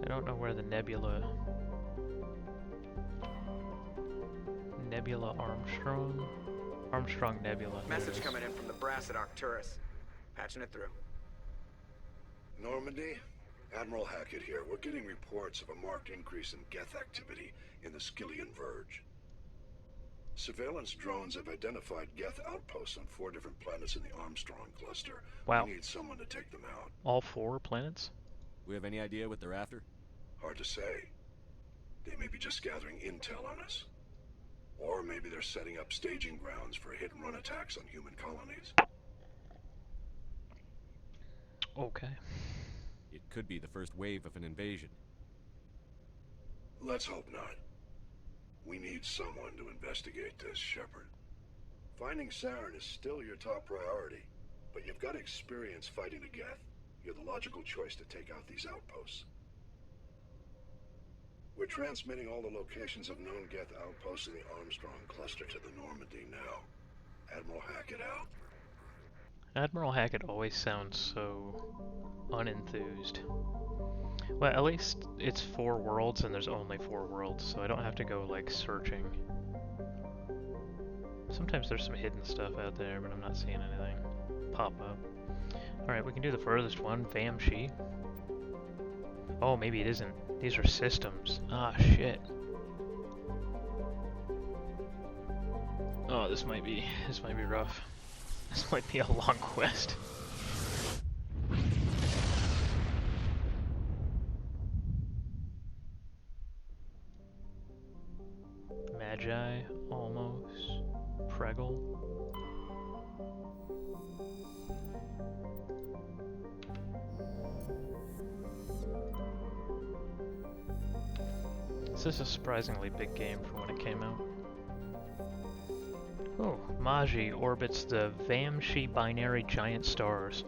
I don't know where the Nebula Armstrong Nebula. Message coming in from the brass at Arcturus. Patching it through. Normandy? Admiral Hackett here. We're getting reports of a marked increase in Geth activity in the Skillian Verge. Surveillance drones have identified Geth outposts on 4 different planets in the Armstrong cluster. Wow. We need someone to take them out. All 4 planets? We have any idea what they're after? Hard to say. They may be just gathering intel on us. Or maybe they're setting up staging grounds for hit-and-run attacks on human colonies. Okay. It could be the first wave of an invasion. Let's hope not. We need someone to investigate this, Shepard. Finding Saren is still your top priority, but you've got experience fighting the Geth. You're the logical choice to take out these outposts. We're transmitting all the locations of known Geth outposts in the Armstrong cluster to the Normandy now. Admiral Hackett out. Admiral Hackett always sounds so unenthused. Well, at least it's 4 worlds and there's only 4 worlds, so I don't have to go, like, searching. Sometimes there's some hidden stuff out there, but I'm not seeing anything pop up. Alright, we can do the furthest one, Vamshi. Oh, maybe it isn't. These are systems. Ah, shit. Oh, this might be rough. This might be a long quest. Magi, almost. Preggle. This is a surprisingly big game for when it came out. Oh, Magi orbits the Vamshi binary giant stars.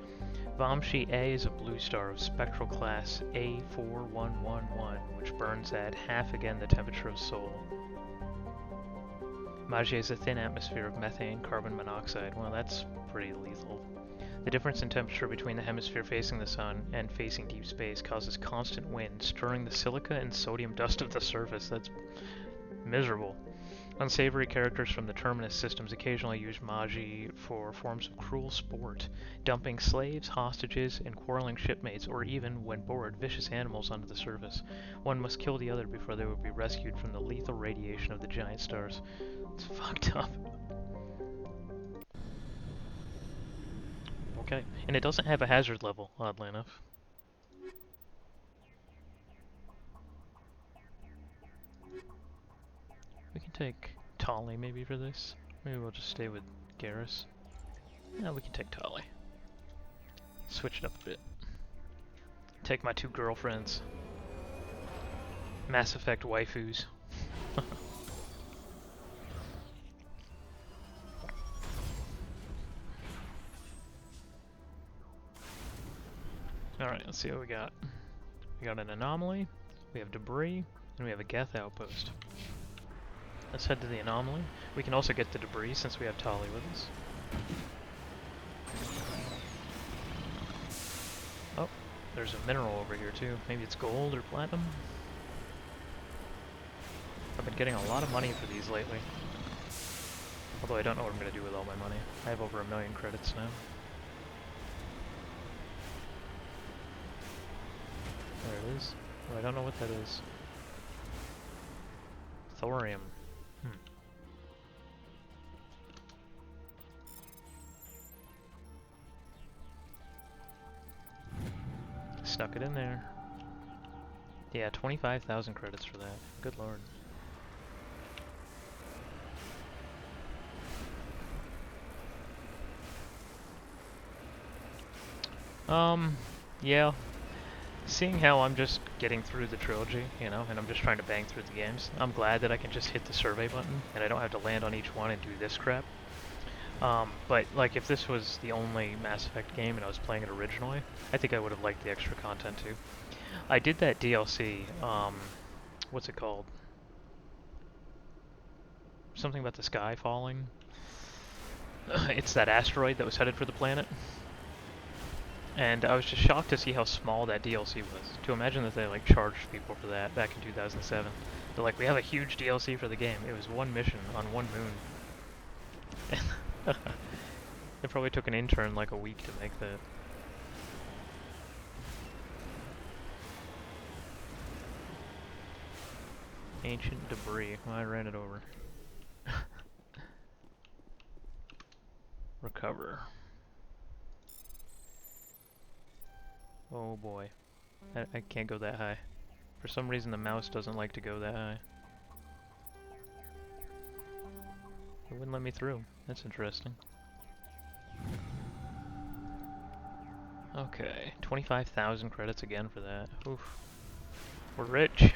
Vamshi A is a blue star of spectral class A4111, which burns at half again the temperature of Sol. Magi has a thin atmosphere of methane, carbon monoxide. Well, that's pretty lethal. The difference in temperature between the hemisphere facing the sun and facing deep space causes constant wind, stirring the silica and sodium dust of the surface. That's miserable. Unsavory characters from the Terminus systems occasionally use Magi for forms of cruel sport, dumping slaves, hostages, and quarreling shipmates, or even, when bored, vicious animals onto the surface. One must kill the other before they will be rescued from the lethal radiation of the giant stars. It's fucked up. Okay, and it doesn't have a hazard level, oddly enough. We can take Tolly maybe for this. Maybe we'll just stay with Garrus. Yeah, we can take Tali. Switch it up a bit. Take my 2 girlfriends. Mass Effect waifus. Alright, let's see what we got. We got an anomaly, we have debris, and we have a Geth outpost. Let's head to the anomaly. We can also get the debris since we have Tali with us. Oh, there's a mineral over here too. Maybe it's gold or platinum? I've been getting a lot of money for these lately. Although I don't know what I'm going to do with all my money. I have over 1 million credits now. There it is. Oh, I don't know what that is. Thorium. Stuck it in there. Yeah, 25,000 credits for that. Good lord. Yeah. Seeing how I'm just getting through the trilogy, you know, and I'm just trying to bang through the games, I'm glad that I can just hit the survey button, and I don't have to land on each one and do this crap. But, like, if this was the only Mass Effect game and I was playing it originally, I think I would have liked the extra content too. I did that DLC, what's it called? Something about the sky falling. It's that asteroid that was headed for the planet. And I was just shocked to see how small that DLC was. To imagine that they, like, charged people for that back in 2007. They're like, we have a huge DLC for the game. It was one mission on one moon. It probably took an intern like a week to make that. Ancient debris. Well, I ran it over. Recover. Oh boy. I can't go that high. For some reason the mouse doesn't like to go that high. It wouldn't let me through. That's interesting. Okay, 25,000 credits again for that. Oof. We're rich.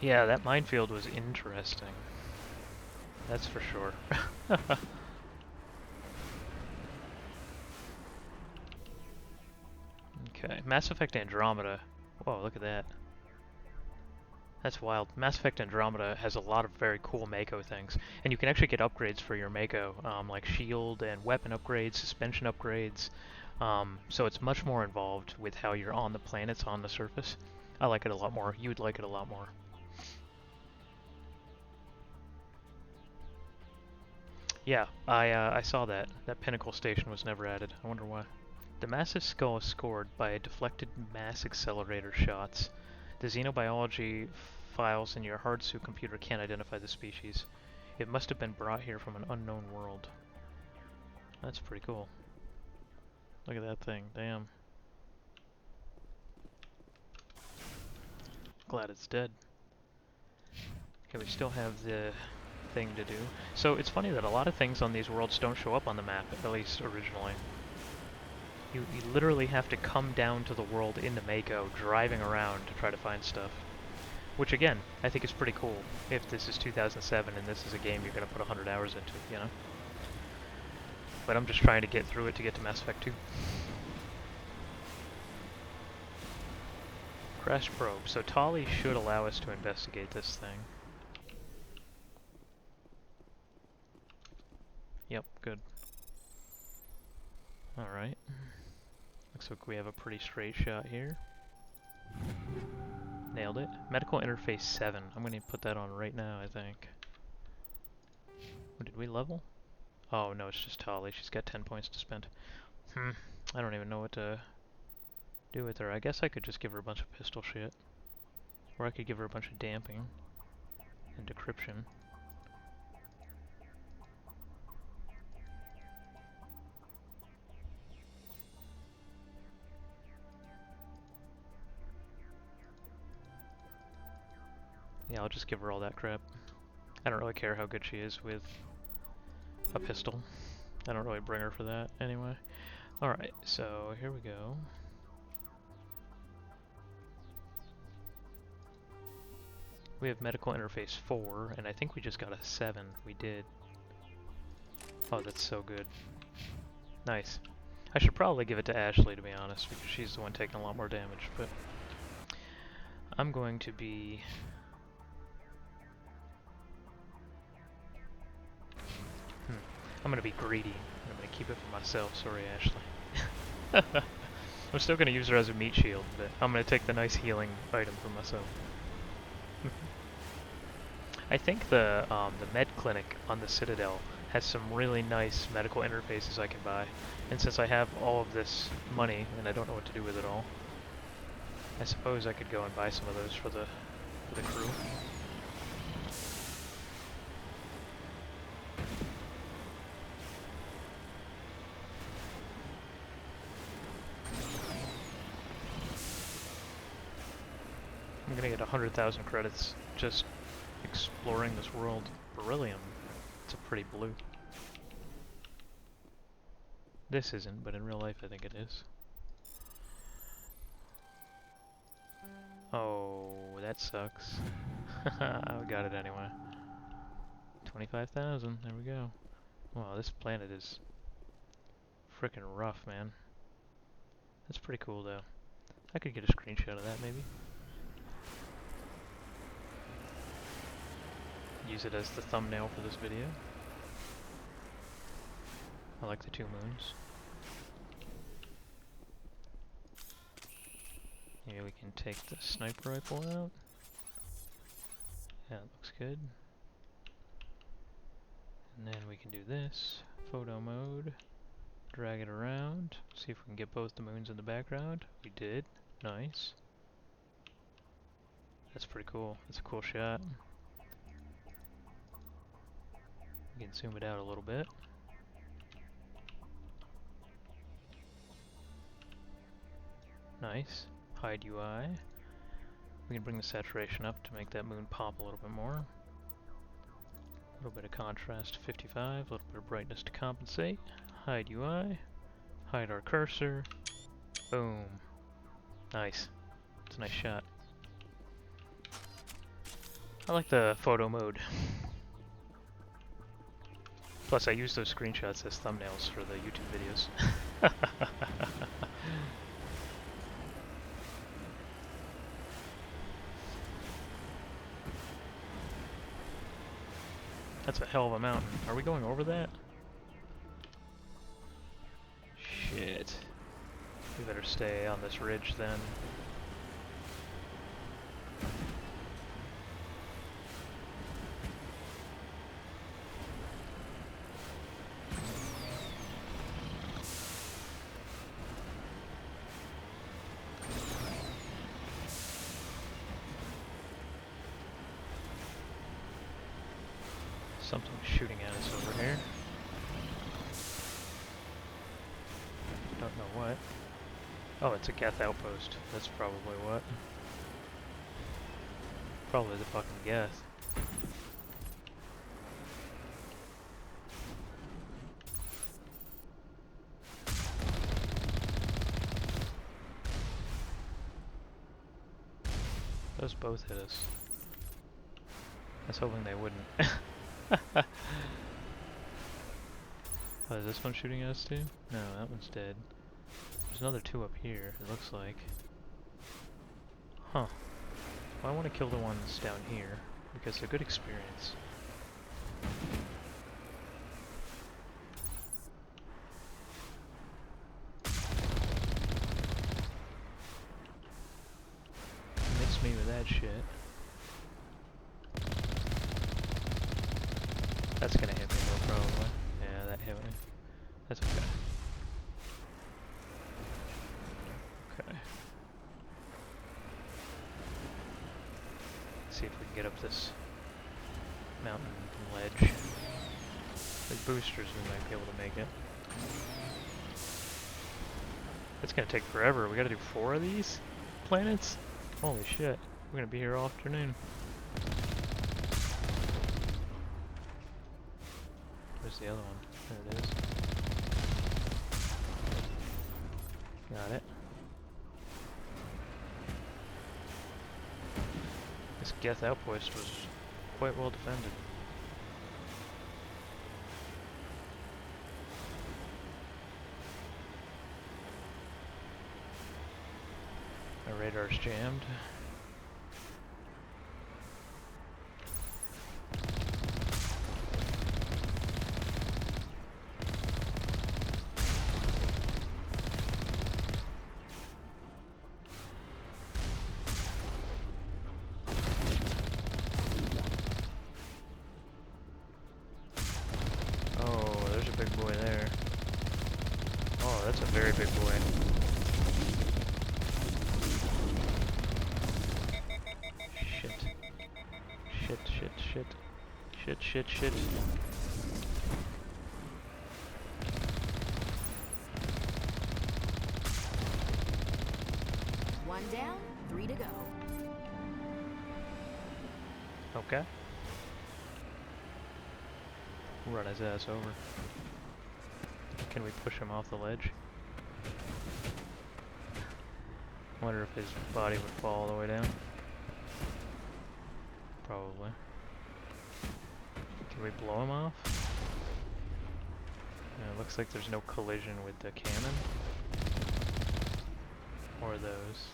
Yeah, that minefield was interesting. That's for sure. Okay, Mass Effect Andromeda. Whoa, look at that. That's wild. Mass Effect Andromeda has a lot of very cool Mako things. And you can actually get upgrades for your Mako, like shield and weapon upgrades, suspension upgrades. So it's much more involved with how you're on the planets on the surface. I like it a lot more. You would like it a lot more. Yeah, I saw that. That Pinnacle station was never added. I wonder why. The massive skull is scored by deflected mass accelerator shots. The xenobiology files in your hard suit computer can't identify the species. It must have been brought here from an unknown world. That's pretty cool. Look at that thing. Damn. Glad it's dead. Okay, we still have the thing to do. So it's funny that a lot of things on these worlds don't show up on the map, at least originally. You literally have to come down to the world in the Mako, driving around to try to find stuff. Which again, I think is pretty cool, if this is 2007 and this is a game you're going to put 100 hours into, you know? But I'm just trying to get through it to get to Mass Effect 2. Crash probe. So Tali should allow us to investigate this thing. Yep, good. Alright. Looks like we have a pretty straight shot here. Nailed it. Medical interface 7. I'm going to put that on right now, I think. Oh, did we level? Oh, no, it's just Tali. She's got 10 points to spend. I don't even know what to do with her. I guess I could just give her a bunch of pistol shit. Or I could give her a bunch of damping. And decryption. Yeah, I'll just give her all that crap. I don't really care how good she is with a pistol. I don't really bring her for that anyway. Alright, so here we go. We have medical interface 4, and I think we just got a 7. We did. Oh, that's so good. Nice. I should probably give it to Ashley, to be honest, because she's the one taking a lot more damage, but I'm going to be... I'm going to be greedy. I'm going to keep it for myself. Sorry, Ashley. I'm still going to use her as a meat shield, but I'm going to take the nice healing item for myself. I think the med clinic on the Citadel has some really nice medical interfaces I can buy. And since I have all of this money, and I don't know what to do with it all, I suppose I could go and buy some of those for the crew. I'm gonna get 100,000 credits just exploring this world. Beryllium. It's a pretty blue. This isn't, but in real life I think it is. Oh, that sucks. I got it anyway. 25,000, there we go. Wow, this planet is frickin' rough, man. That's pretty cool though. I could get a screenshot of that maybe. Use it as the thumbnail for this video. I like the 2 moons. Here we can take the sniper rifle out. Yeah, it looks good. And then we can do this. Photo mode. Drag it around. See if we can get both the moons in the background. We did. Nice. That's pretty cool. That's a cool shot. We can zoom it out a little bit. Nice. Hide UI. We can bring the saturation up to make that moon pop a little bit more. A little bit of contrast to 55, a little bit of brightness to compensate. Hide UI. Hide our cursor. Boom. Nice. It's a nice shot. I like the photo mode. Plus I use those screenshots as thumbnails for the YouTube videos. That's a hell of a mountain. Are we going over that? Shit. We better stay on this ridge then. Something's shooting at us over here. Don't know what. Oh, it's a Geth outpost. That's probably what. Probably the fucking Geth. Those both hit us. I was hoping they wouldn't. Oh, is this one shooting at us too? No, that one's dead. There's another 2 up here, it looks like. Huh. Well, I want to kill the ones down here, because they're good experience. Miss me with that shit. That's gonna hit me though, probably. Yeah, that hit me. That's okay. Okay. Let's see if we can get up this mountain ledge. With boosters, we might be able to make it. It's gonna take forever. We gotta do 4 of these planets? Holy shit. We're gonna be here all afternoon. Where's the other one? There it is. Got it. This Geth outpost was quite well defended. Our radar's jammed. Oh, there's a big boy there. Oh, that's a very big boy. Shit. One down, 3 to go. Okay. Run his ass over. Can we push him off the ledge? Wonder if his body would fall all the way down. Probably. Can we blow him off? Yeah, it looks like there's no collision with the cannon. Or those.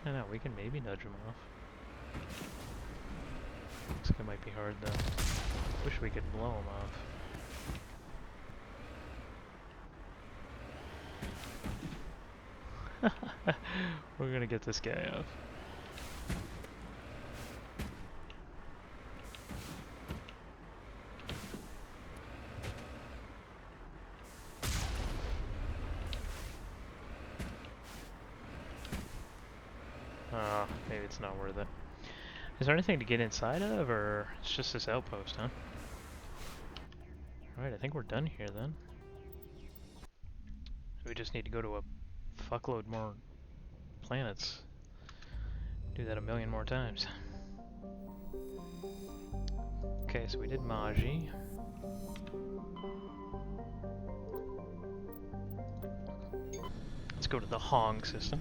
I don't know, we can maybe nudge him off. Looks like it might be hard though. Wish we could blow him off. We're gonna get this guy off. Maybe it's not worth it. Is there anything to get inside of, or it's just this outpost, huh? Alright, I think we're done here then. We just need to go to a fuckload more planets. Do that a million more times. Okay, so we did Magi. Let's go to the Hong system.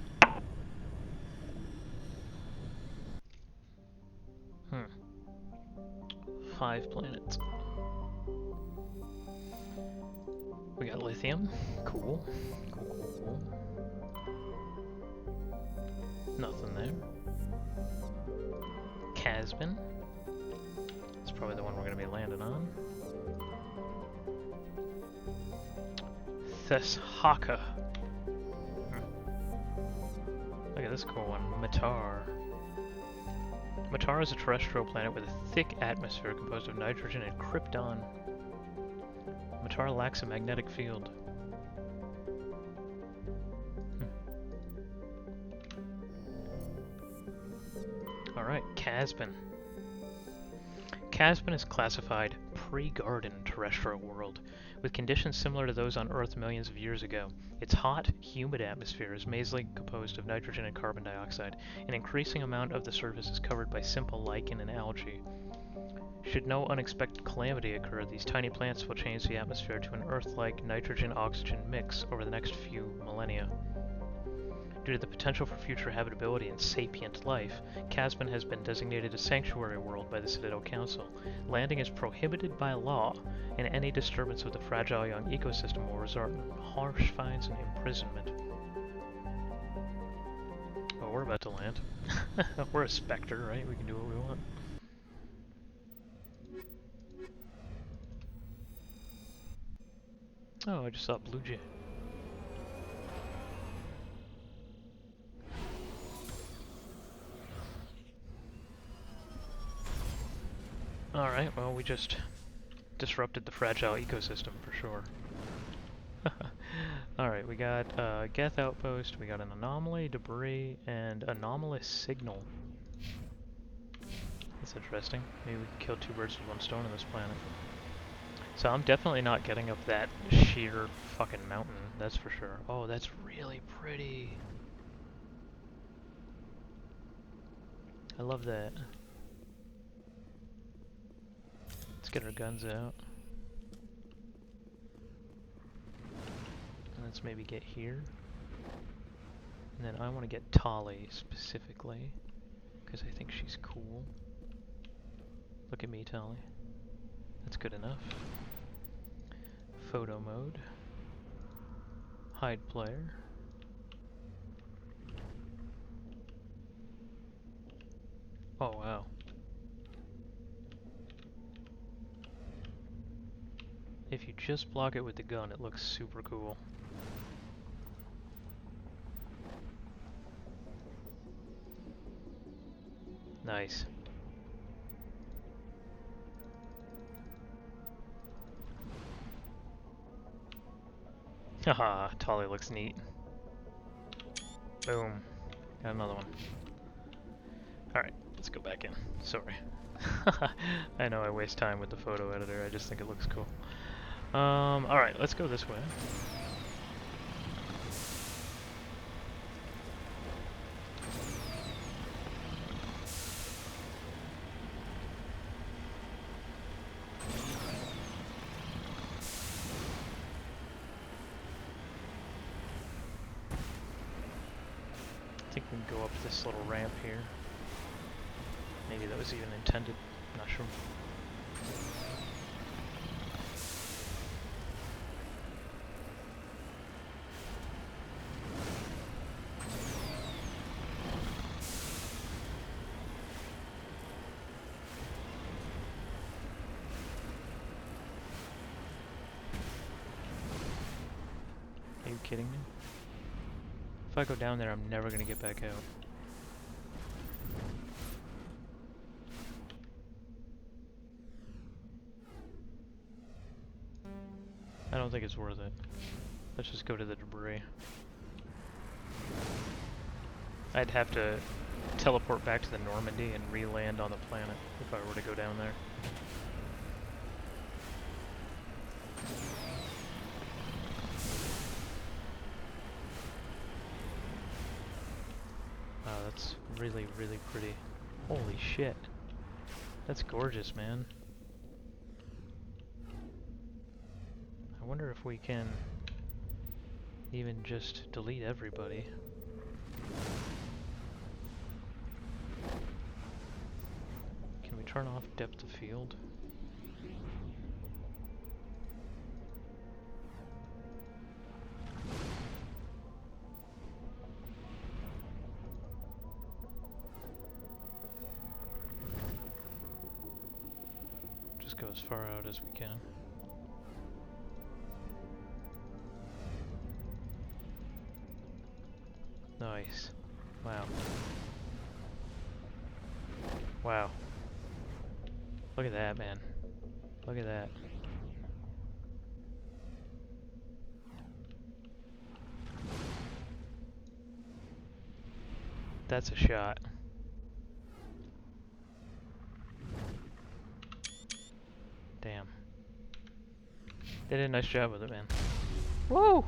5 planets. We got lithium. Cool. Cool. Nothing there. Casbin. That's probably the one we're going to be landing on. Theshaka. Look at this cool one. Matar. Matar is a terrestrial planet with a thick atmosphere composed of nitrogen and krypton. Matar lacks a magnetic field. Alright, Casbin. Casbin is classified pre-garden terrestrial world, with conditions similar to those on Earth millions of years ago. Its hot, humid atmosphere is mainly composed of nitrogen and carbon dioxide. An increasing amount of the surface is covered by simple lichen and algae. Should no unexpected calamity occur, these tiny plants will change the atmosphere to an Earth-like nitrogen-oxygen mix over the next few millennia. Due to the potential for future habitability and sapient life, Casbin has been designated a sanctuary world by the Citadel Council. Landing is prohibited by law, and any disturbance of the fragile young ecosystem will result in harsh fines and imprisonment. Well, we're about to land. We're a Spectre, right? We can do what we want. Oh, I just saw Blue Jay. Alright, well, we just disrupted the fragile ecosystem for sure. Alright, we got Geth outpost, we got an anomaly, debris, and anomalous signal. That's interesting. Maybe we can kill 2 birds with 1 stone on this planet. So I'm definitely not getting up that sheer fucking mountain, that's for sure. Oh, that's really pretty. I love that. Let's get our guns out. Let's maybe get here. And then I want to get Tali specifically, because I think she's cool. Look at me, Tali. That's good enough. Photo mode. Hide player. Oh wow. If you just block it with the gun, it looks super cool. Nice. Haha, Tali looks neat. Boom. Got another one. Alright, let's go back in. Sorry. I know I waste time with the photo editor, I just think it looks cool. Alright, let's go this way. I think we can go up this little ramp here. Maybe that was even intended, not sure. Are you kidding me? If I go down there, I'm never gonna get back out. I don't think it's worth it. Let's just go to the debris. I'd have to teleport back to the Normandy and re-land on the planet if I were to go down there. Wow, that's really, really pretty. Holy shit. That's gorgeous, man. I wonder if we can even just delete everybody. Can we turn off depth of field? Just go as far out as we can. Nice. Wow. Wow. Look at that, man. Look at that. That's a shot. Damn. They did a nice job with it, man. Whoa!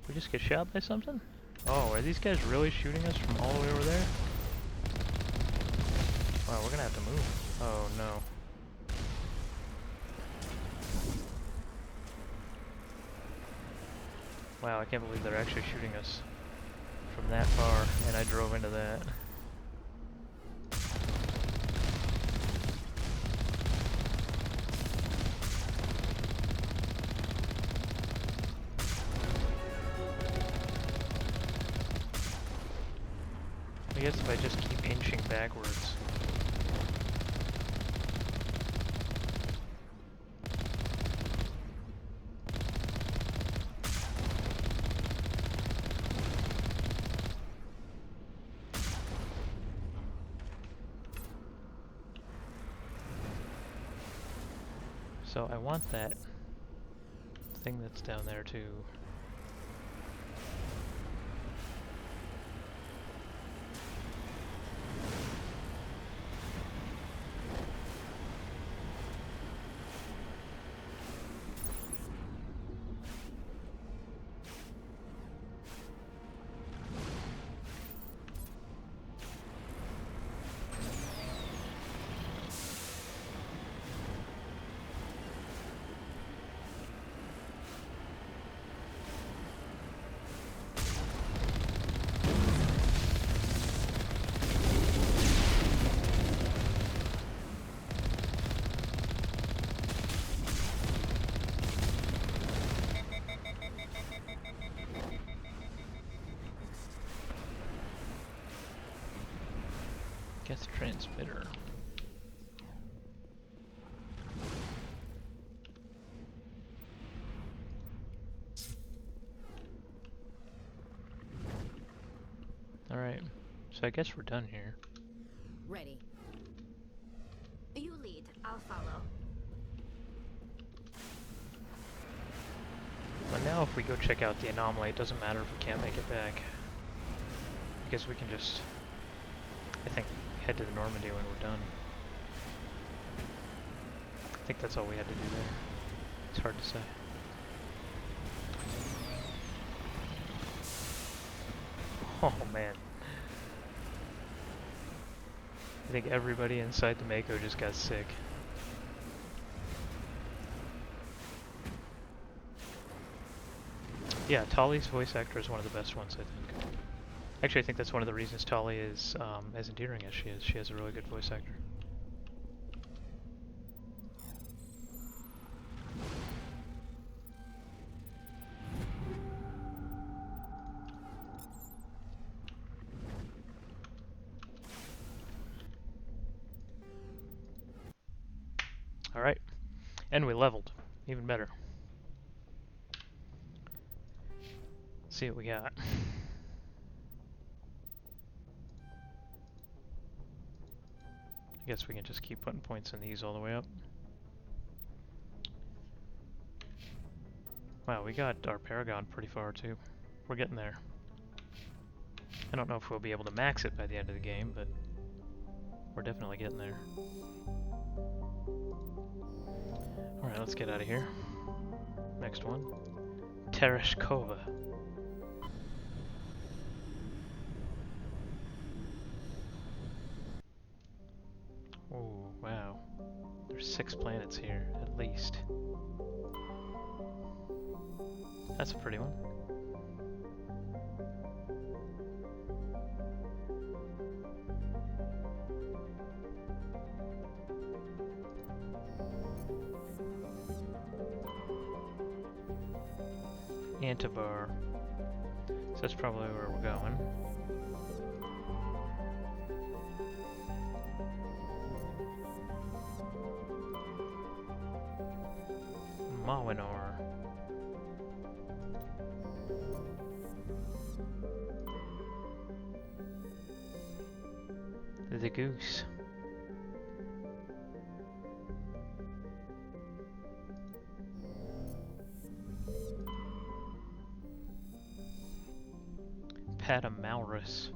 We just get shot by something? Oh, are these guys really shooting us from all the way over there? Wow, we're gonna have to move. Oh no. Wow, I can't believe they're actually shooting us from that far, and I drove into that. I guess if I just keep inching backwards. So I want that thing that's down there too. Geth transmitter. Alright, so I guess we're done here. Ready. You lead, I'll follow. But now if we go check out the anomaly, it doesn't matter if we can't make it back. Because we can just, I think, head to the Normandy when we're done. I think that's all we had to do there. It's hard to say. Oh man. I think everybody inside the Mako just got sick. Yeah, Tali's voice actor is one of the best ones, I think. Actually, I think that's one of the reasons Tali is as endearing as she is. She has a really good voice actor. Alright, and we leveled. Even better. Let's see what we got. I guess we can just keep putting points in these all the way up. Wow, we got our Paragon pretty far too. We're getting there. I don't know if we'll be able to max it by the end of the game, but we're definitely getting there. Alright, let's get out of here. Next one. Tereshkova. Oh, wow. There's 6 planets here, at least. That's a pretty one. Antibar. So that's probably where we're going. Mawinor. The goose. Patamalrus.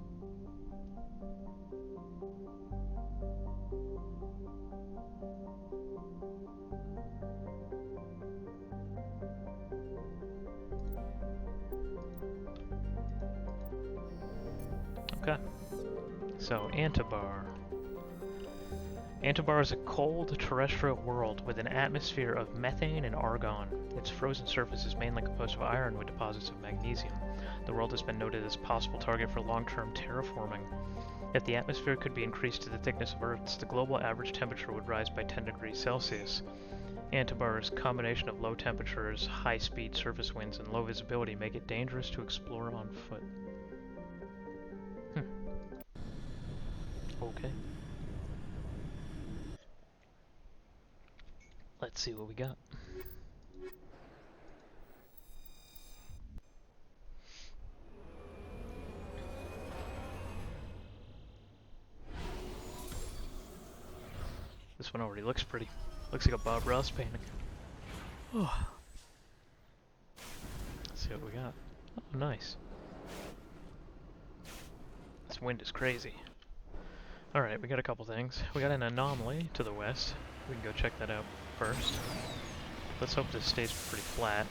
Okay. So, Antibar. Antibar is a cold terrestrial world with an atmosphere of methane and argon. Its frozen surface is mainly composed of iron with deposits of magnesium. The world has been noted as a possible target for long-term terraforming. If the atmosphere could be increased to the thickness of Earth's, the global average temperature would rise by 10 degrees Celsius. Antibar's combination of low temperatures, high-speed surface winds, and low visibility make it dangerous to explore on foot. Okay. Let's see what we got. This one already looks pretty. Looks like a Bob Ross painting. Oh. Let's see what we got. Oh, nice. This wind is crazy. Alright, we got a couple things. We got an anomaly to the west. We can go check that out first. Let's hope this stays pretty flat.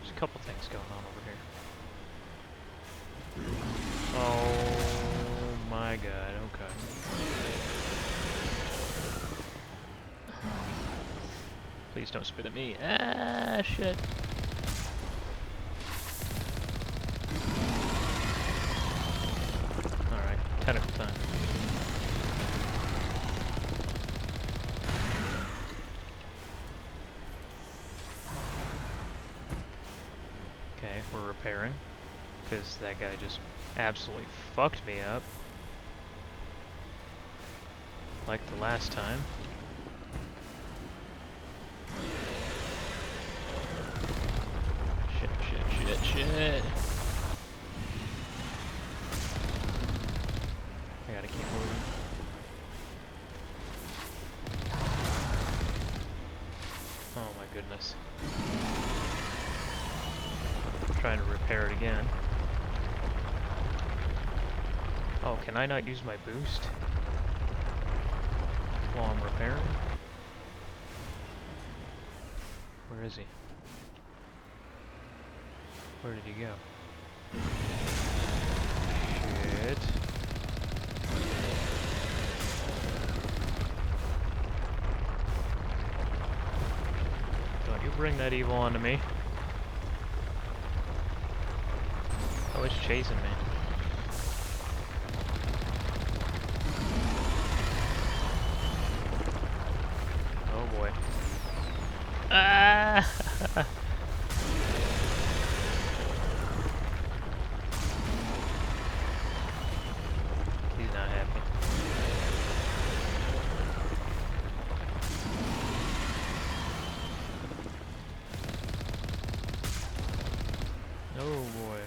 There's a couple things going on over here. Oh my god, okay. Please don't spit at me. Ah, shit. Alright, tentacle time. repairing, because that guy just absolutely fucked me up. Like the last time. Shit. I gotta keep moving. Oh my goodness. I'm trying to repair it again. Oh, can I not use my boost while I'm repairing? Where is he? Where did he go? Shit. Don't you bring that evil onto me. Oh, it's chasing me. Oh boy. Ah! He's not happy. Oh boy.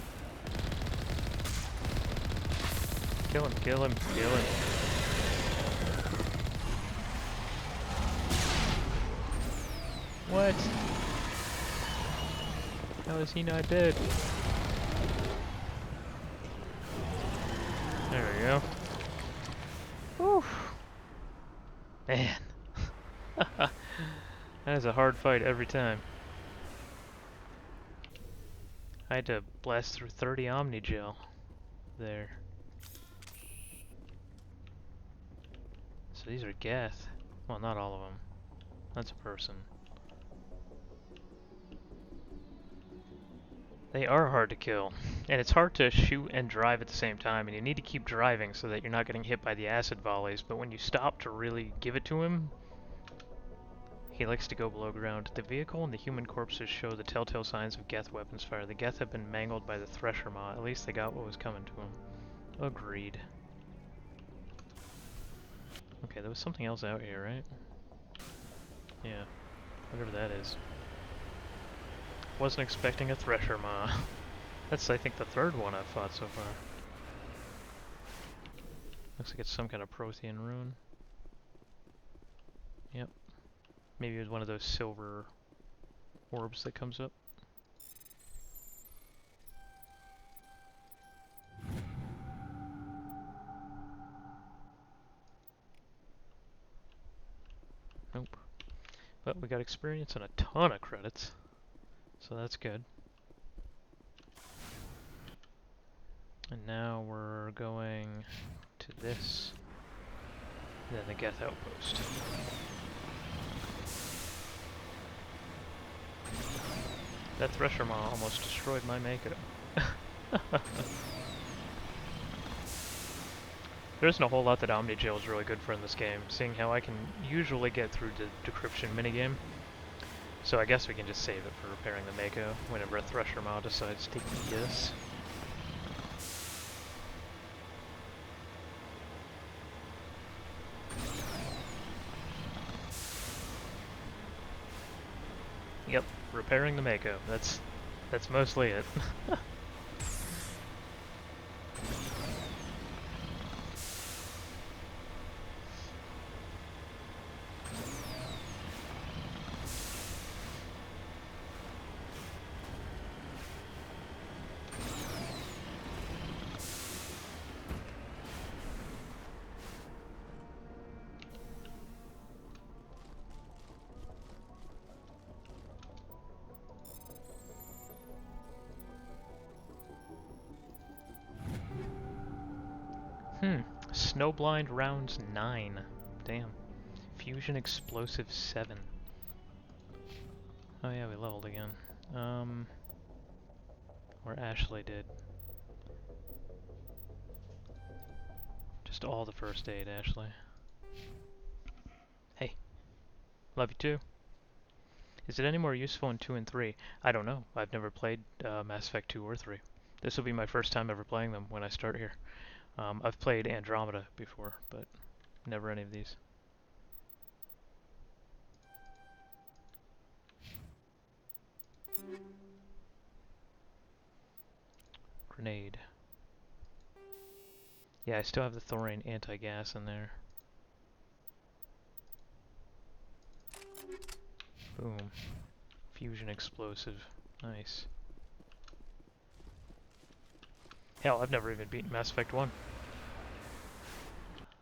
Kill him, kill him, kill him. What? How is he not dead? There we go. Whew. Man. That is a hard fight every time. I had to blast through 30 Omni Gel there. So these are Geth. Well, not all of them. That's a person. They are hard to kill. And it's hard to shoot and drive at the same time, and you need to keep driving so that you're not getting hit by the acid volleys, but when you stop to really give it to him, he likes to go below ground. The vehicle and the human corpses show the telltale signs of Geth weapons fire. The Geth have been mangled by the Thresher Maw. At least they got what was coming to them. Agreed. Okay, there was something else out here, right? Yeah. Whatever that is. Wasn't expecting a Thresher Maw. That's, I think, the third one I've fought so far. Looks like it's some kind of Prothean rune. Yep. Maybe it was one of those silver orbs that comes up. Nope. But we got experience and a ton of credits, so that's good. And now we're going to this, and then the Geth outpost. That Thresher Maw almost destroyed my Mako. There isn't a whole lot that Omni Gel is really good for in this game, seeing how I can usually get through the decryption minigame. So I guess we can just save it for repairing the Mako whenever a Thresher Maw decides to eat us. Yep, repairing the Mako. That's mostly it. Snowblind rounds 9. Damn. Fusion explosive 7. Oh yeah, we leveled again. Where Ashley did. Just all the first aid, Ashley. Hey. Love you too. Is it any more useful in 2 and 3? I don't know. I've never played Mass Effect 2 or 3. This will be my first time ever playing them when I start here. I've played Andromeda before, but never any of these. Grenade. Yeah, I still have the thorium anti-gas in there. Boom. Fusion explosive. Nice. Hell, I've never even beaten Mass Effect 1.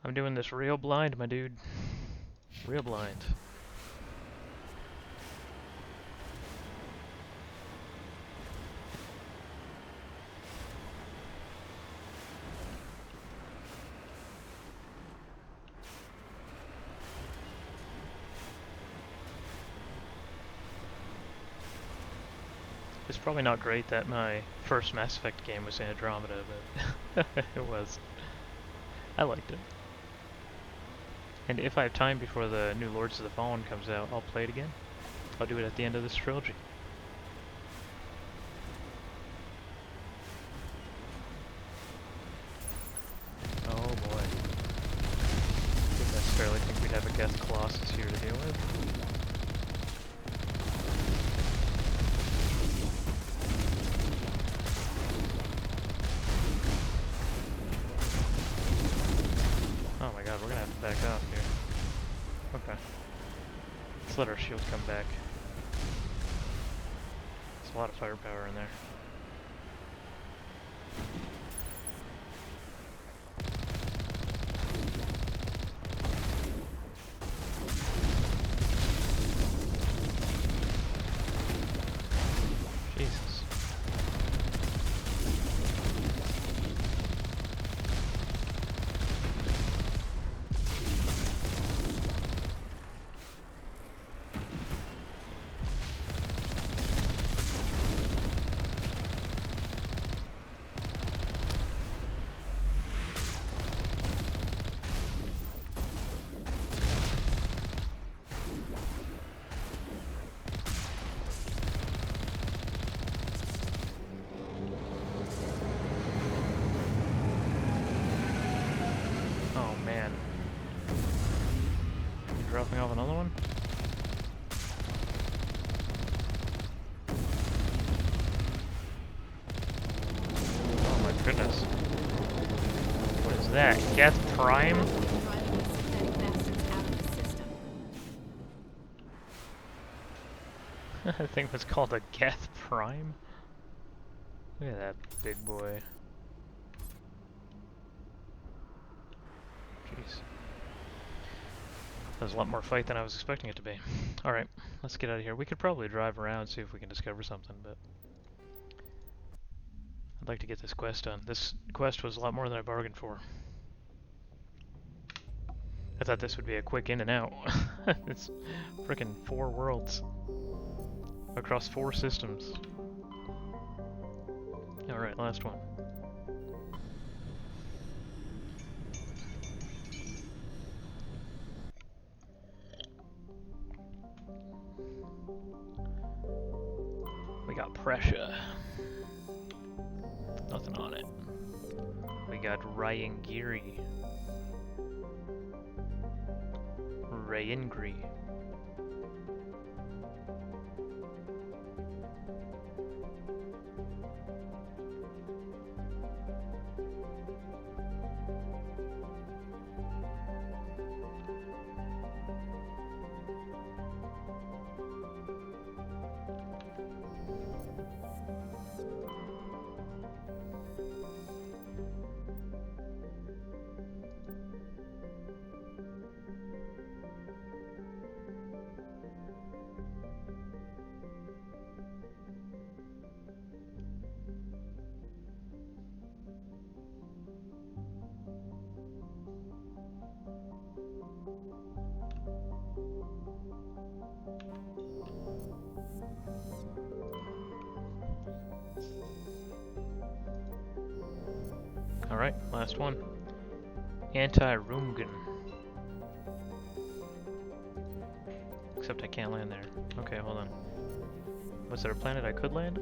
I'm doing this real blind, my dude. Real blind. It's probably not great that my first Mass Effect game was Andromeda, but it was. I liked it. And if I have time before the new Lords of the Fallen comes out, I'll play it again. I'll do it at the end of this trilogy. Oh boy. Didn't necessarily think we'd have a Geth Colossus here to deal with. Oh my god, we're gonna have to back off here. Okay. Let's let our shield come back. There's a lot of firepower in there. Jesus. Dropping off another one? Oh my goodness. What is that? Geth Prime? I think it was called a Geth Prime. Look at that big boy. Jeez. That was a lot more fight than I was expecting it to be. Alright, let's get out of here. We could probably drive around, see if we can discover something, but I'd like to get this quest done. This quest was a lot more than I bargained for. I thought this would be a quick in and out. It's frickin' 4 worlds. Across 4 systems. Alright, last one. We got pressure. Nothing on it. We got Ryangiri. Ryangri. Alright, last one. Anti-Rumgun. Except I can't land there. Okay, hold on. Was there a planet I could land?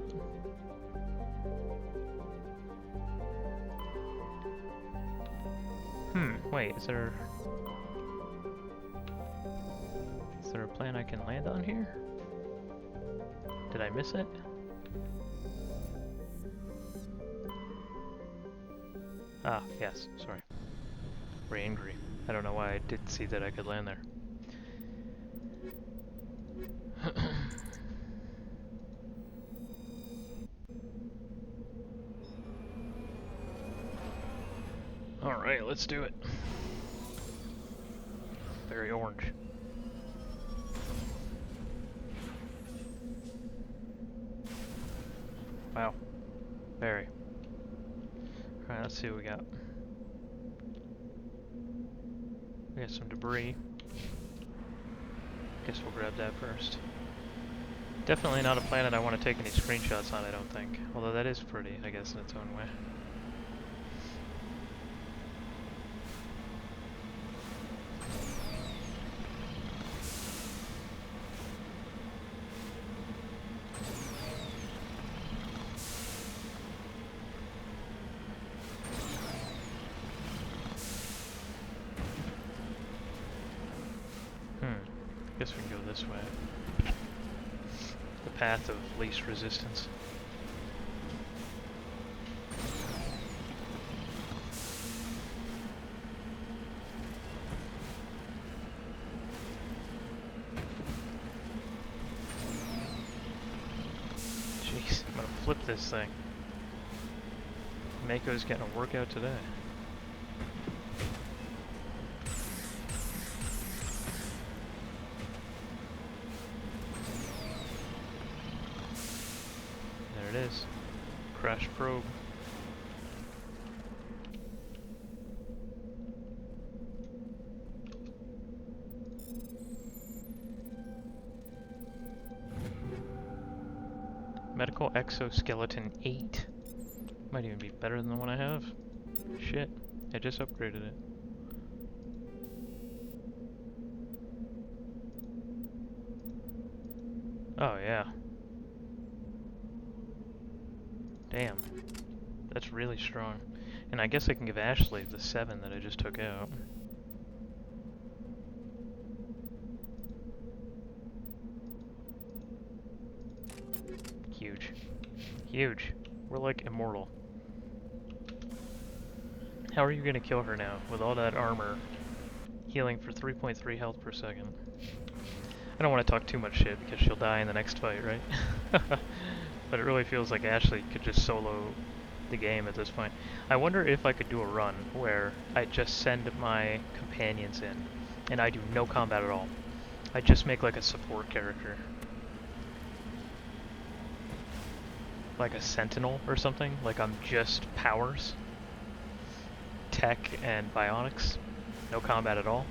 Wait, is there a planet I can land on here? Did I miss it? Ah, yes, sorry. Very angry. I don't know why I didn't see that I could land there. Alright, let's do it. Very orange. Wow. Very. Alright, let's see what we got. We got some debris. Guess we'll grab that first. Definitely not a planet I want to take any screenshots on, I don't think. Although that is pretty, I guess, in its own way. Guess we can go this way. The path of least resistance. Jeez, I'm gonna flip this thing. Mako's getting a workout today. There it is. Crash probe. Medical exoskeleton 8. Might even be better than the one I have. Shit, I just upgraded it. Oh yeah. Damn. That's really strong. And I guess I can give Ashley the 7 that I just took out. Huge. Huge. We're like immortal. How are you gonna kill her now with all that armor healing for 3.3 health per second? I don't want to talk too much shit because she'll die in the next fight, right? But it really feels like Ashley could just solo the game at this point. I wonder if I could do a run where I just send my companions in and I do no combat at all. I just make like a support character. Like a sentinel or something. Like I'm just powers, tech, and bionics. No combat at all.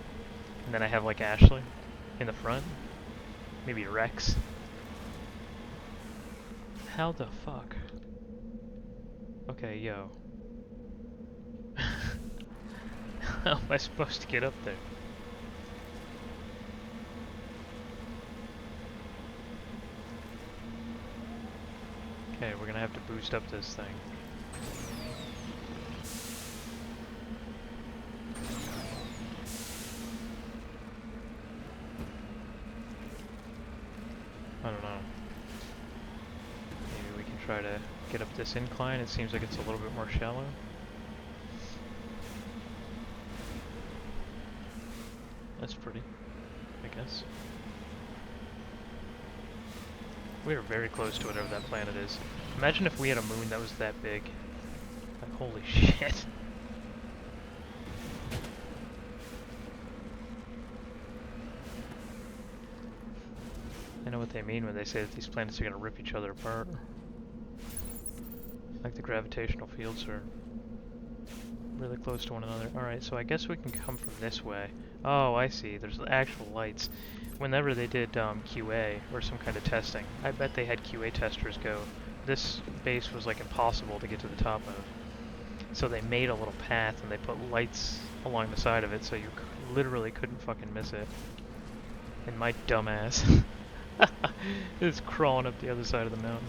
And then I have like Ashley in the front. Maybe Rex. How the fuck? Okay, yo. How am I supposed to get up there? Okay, we're gonna have to boost up this thing. I don't know. Maybe we can try to get up this incline. It seems like it's a little bit more shallow. That's pretty, I guess. We are very close to whatever that planet is. Imagine if we had a moon that was that big. Like, holy shit. I know what they mean when they say that these planets are going to rip each other apart. Like the gravitational fields are really close to one another. Alright, so I guess we can come from this way. Oh, I see. There's actual lights. Whenever they did QA or some kind of testing, I bet they had QA testers go, this base was like impossible to get to the top of. So they made a little path and they put lights along the side of it so you literally couldn't fucking miss it. And my dumbass is crawling up the other side of the mountain.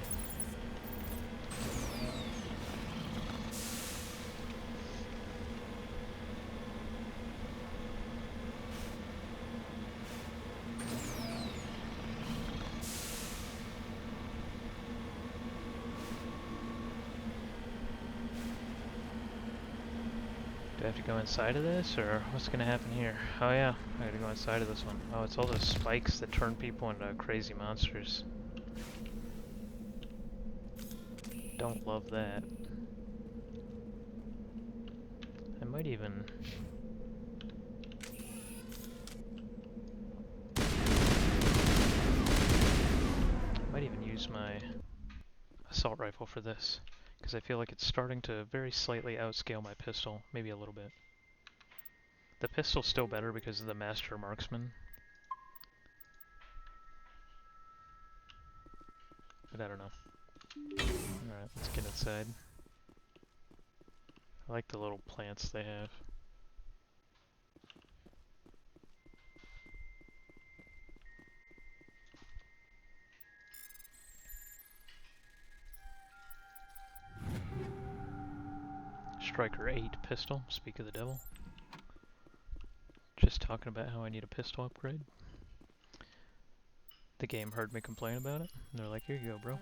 Do I have to go inside of this, or what's gonna happen here? Oh yeah, I gotta go inside of this one. Oh, it's all those spikes that turn people into crazy monsters. Don't love that. I might even... use my assault rifle for this, because I feel like it's starting to very slightly outscale my pistol, maybe a little bit. The pistol's still better because of the Master Marksman. But I don't know. Alright, let's get inside. I like the little plants they have. Striker 8 pistol, speak of the devil. Just talking about how I need a pistol upgrade. The game heard me complain about it, and they're like, here you go, bro.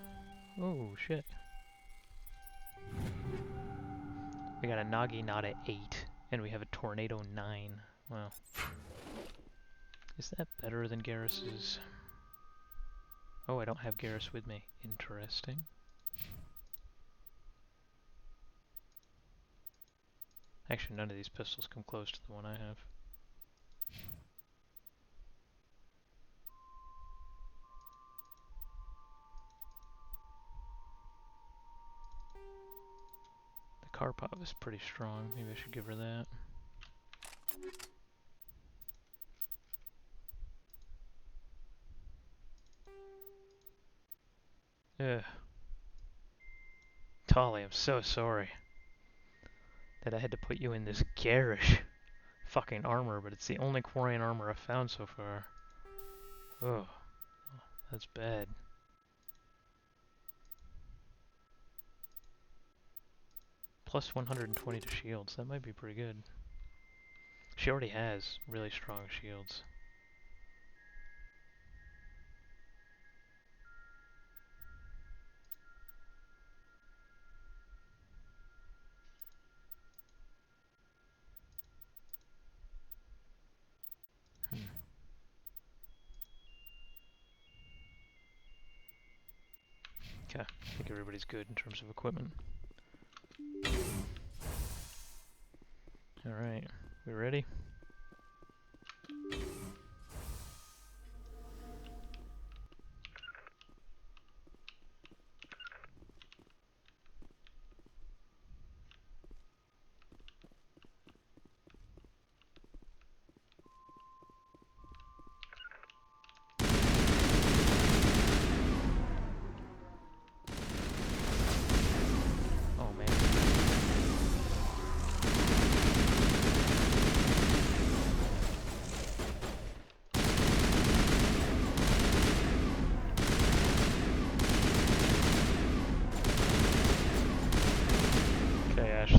Oh, shit. We got a Naginata 8, and we have a Tornado 9. Wow. Is that better than Garrus's? Oh, I don't have Garrus with me. Interesting. Actually, none of these pistols come close to the one I have. The Karpov is pretty strong. Maybe I should give her that. Ugh. Tali, I'm so sorry that I had to put you in this garish fucking armor, but it's the only Quarian armor I've found so far. Oh, that's bad. Plus 120 to shields, that might be pretty good. She already has really strong shields. Okay, I think everybody's good in terms of equipment. Alright, we ready?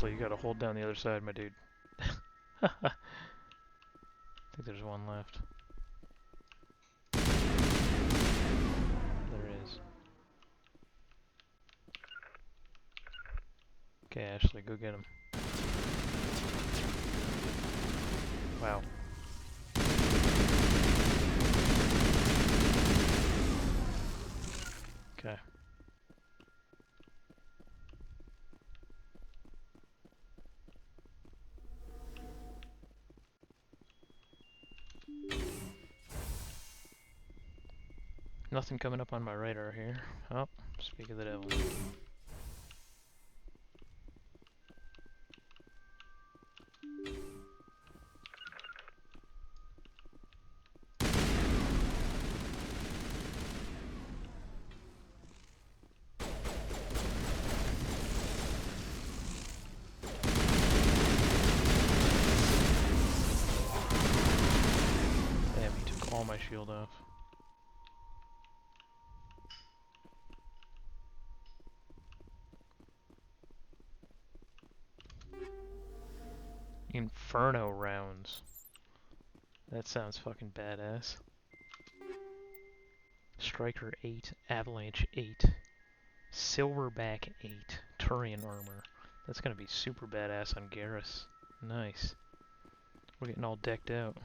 You gotta hold down the other side, my dude. I think there's one left. There is. Okay, Ashley, go get him. Wow. Okay. Nothing coming up on my radar here. Oh, speak of the devil. Damn, he took all my my shield off. Inferno rounds. That sounds fucking badass. Striker 8, Avalanche 8, Silverback 8, Turian armor. That's gonna be super badass on Garrus. Nice. We're getting all decked out.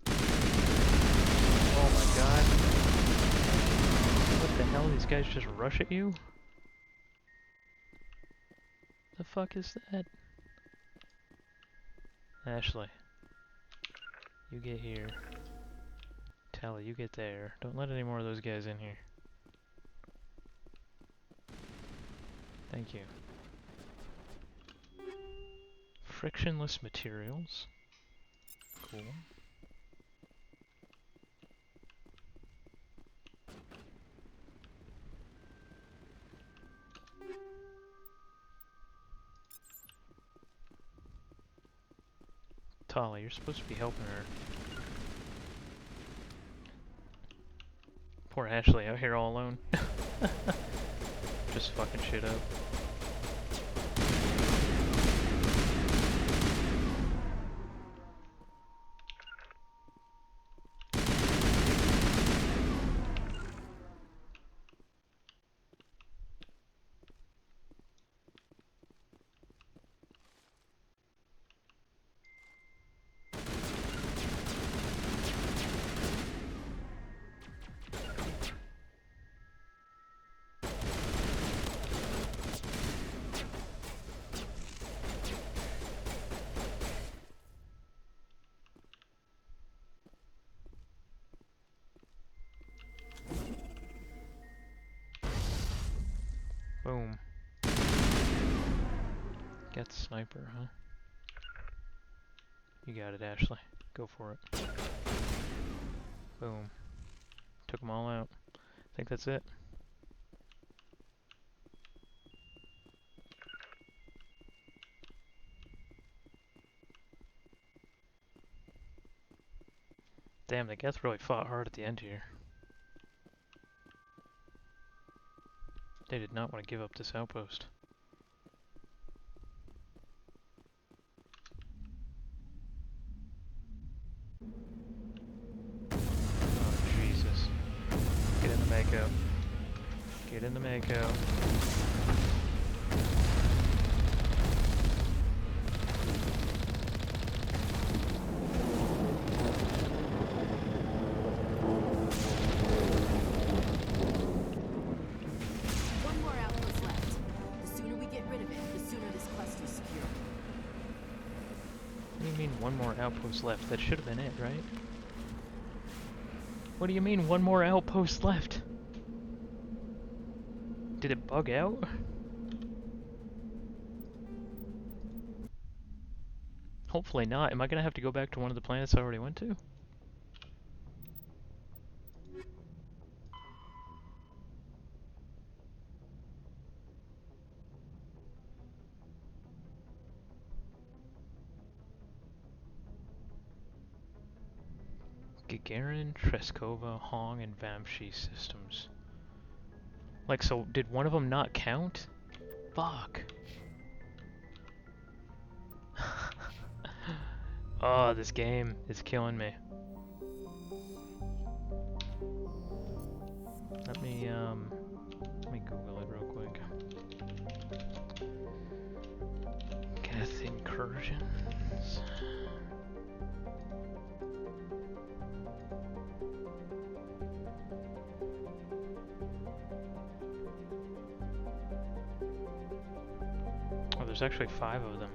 Oh my god. What the hell? These guys just rush at you? The fuck is that? Ashley. You get here. Tally, you get there. Don't let any more of those guys in here. Thank you. Frictionless materials. Cool. Tali, you're supposed to be helping her. Poor Ashley out here all alone. Just fucking shit up. Boom. Geth sniper, huh? You got it, Ashley. Go for it. Boom. Took them all out. I think that's it. Damn, the Geth really fought hard at the end here. They did not want to give up this outpost. Oh, Jesus. Get in the Mako. Get in the Mako. One more outpost left. The sooner we get rid of it, the sooner this cluster's secure. What do you mean one more outpost left? That should have been it, right? What do you mean one more outpost left? Did it bug out? Hopefully not. Am I gonna have to go back to one of the planets I already went to? Gagarin, Treskova, Hong, and Vamshi systems. Like, so did one of them not count? Fuck. Oh, this game is killing me. Let me Google it real quick. Geth Incursions. Oh, there's actually 5 of them.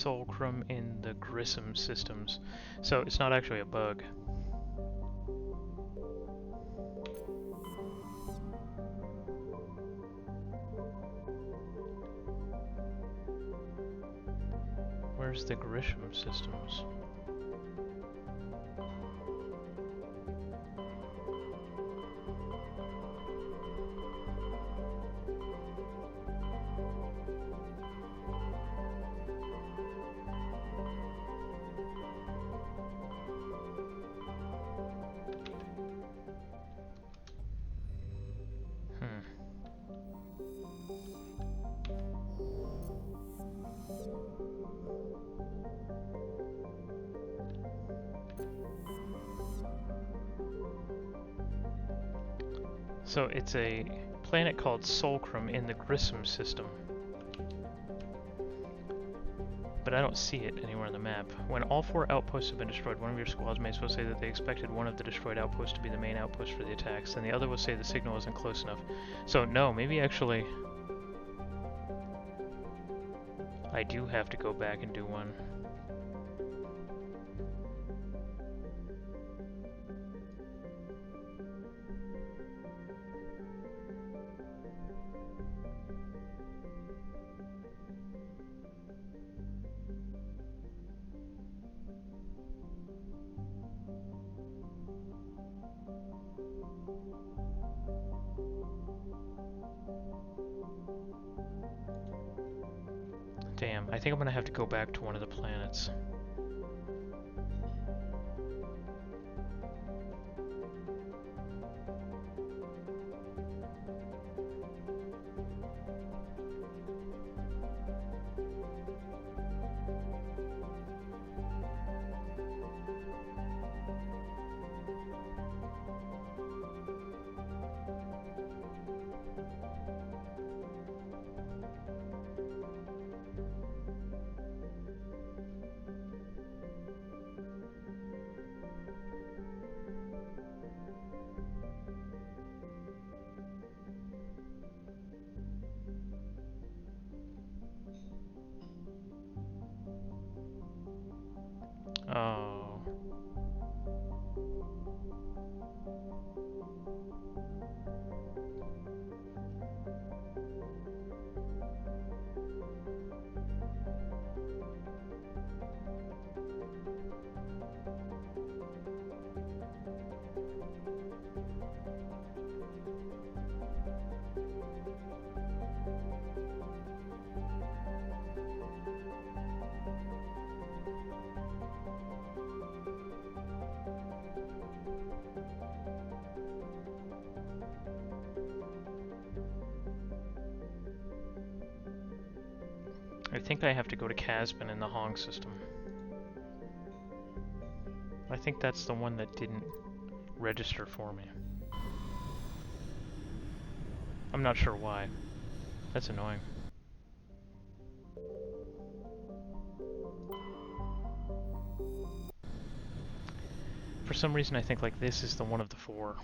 Fulcrum in the Grissom systems. So it's not actually a bug. Where's the Grisham systems? So it's a planet called Solcrum in the Grissom system. But I don't see it anywhere on the map. When all 4 outposts have been destroyed, one of your squad's mates will say that they expected one of the destroyed outposts to be the main outpost for the attacks, and the other will say the signal isn't close enough. So no, maybe actually I do have to go back and do one. Damn, I think I'm gonna have to go back to one of the planets. Oh. I think I have to go to Casbin in the Hong system. I think that's the one that didn't register for me. I'm not sure why. That's annoying. For some reason I think like this is the one of the 4.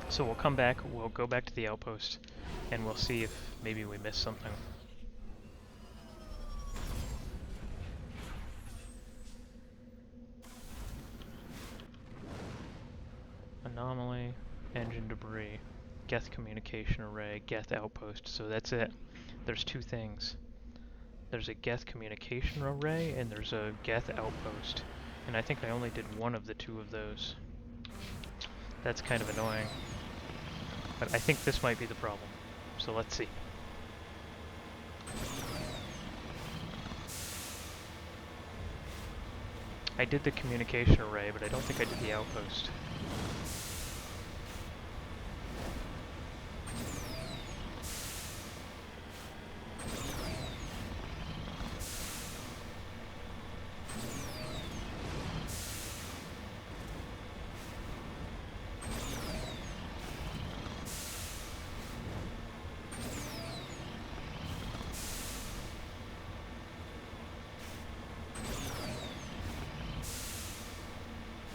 So we'll come back, we'll go back to the outpost, and we'll see if maybe we missed something. Anomaly, engine debris, Geth communication array, Geth outpost. So that's it. There's 2 things. There's a Geth communication array and there's a Geth outpost. And I think I only did one of the 2 of those. That's kind of annoying. But I think this might be the problem. So let's see. I did the communication array, but I don't think I did the outpost.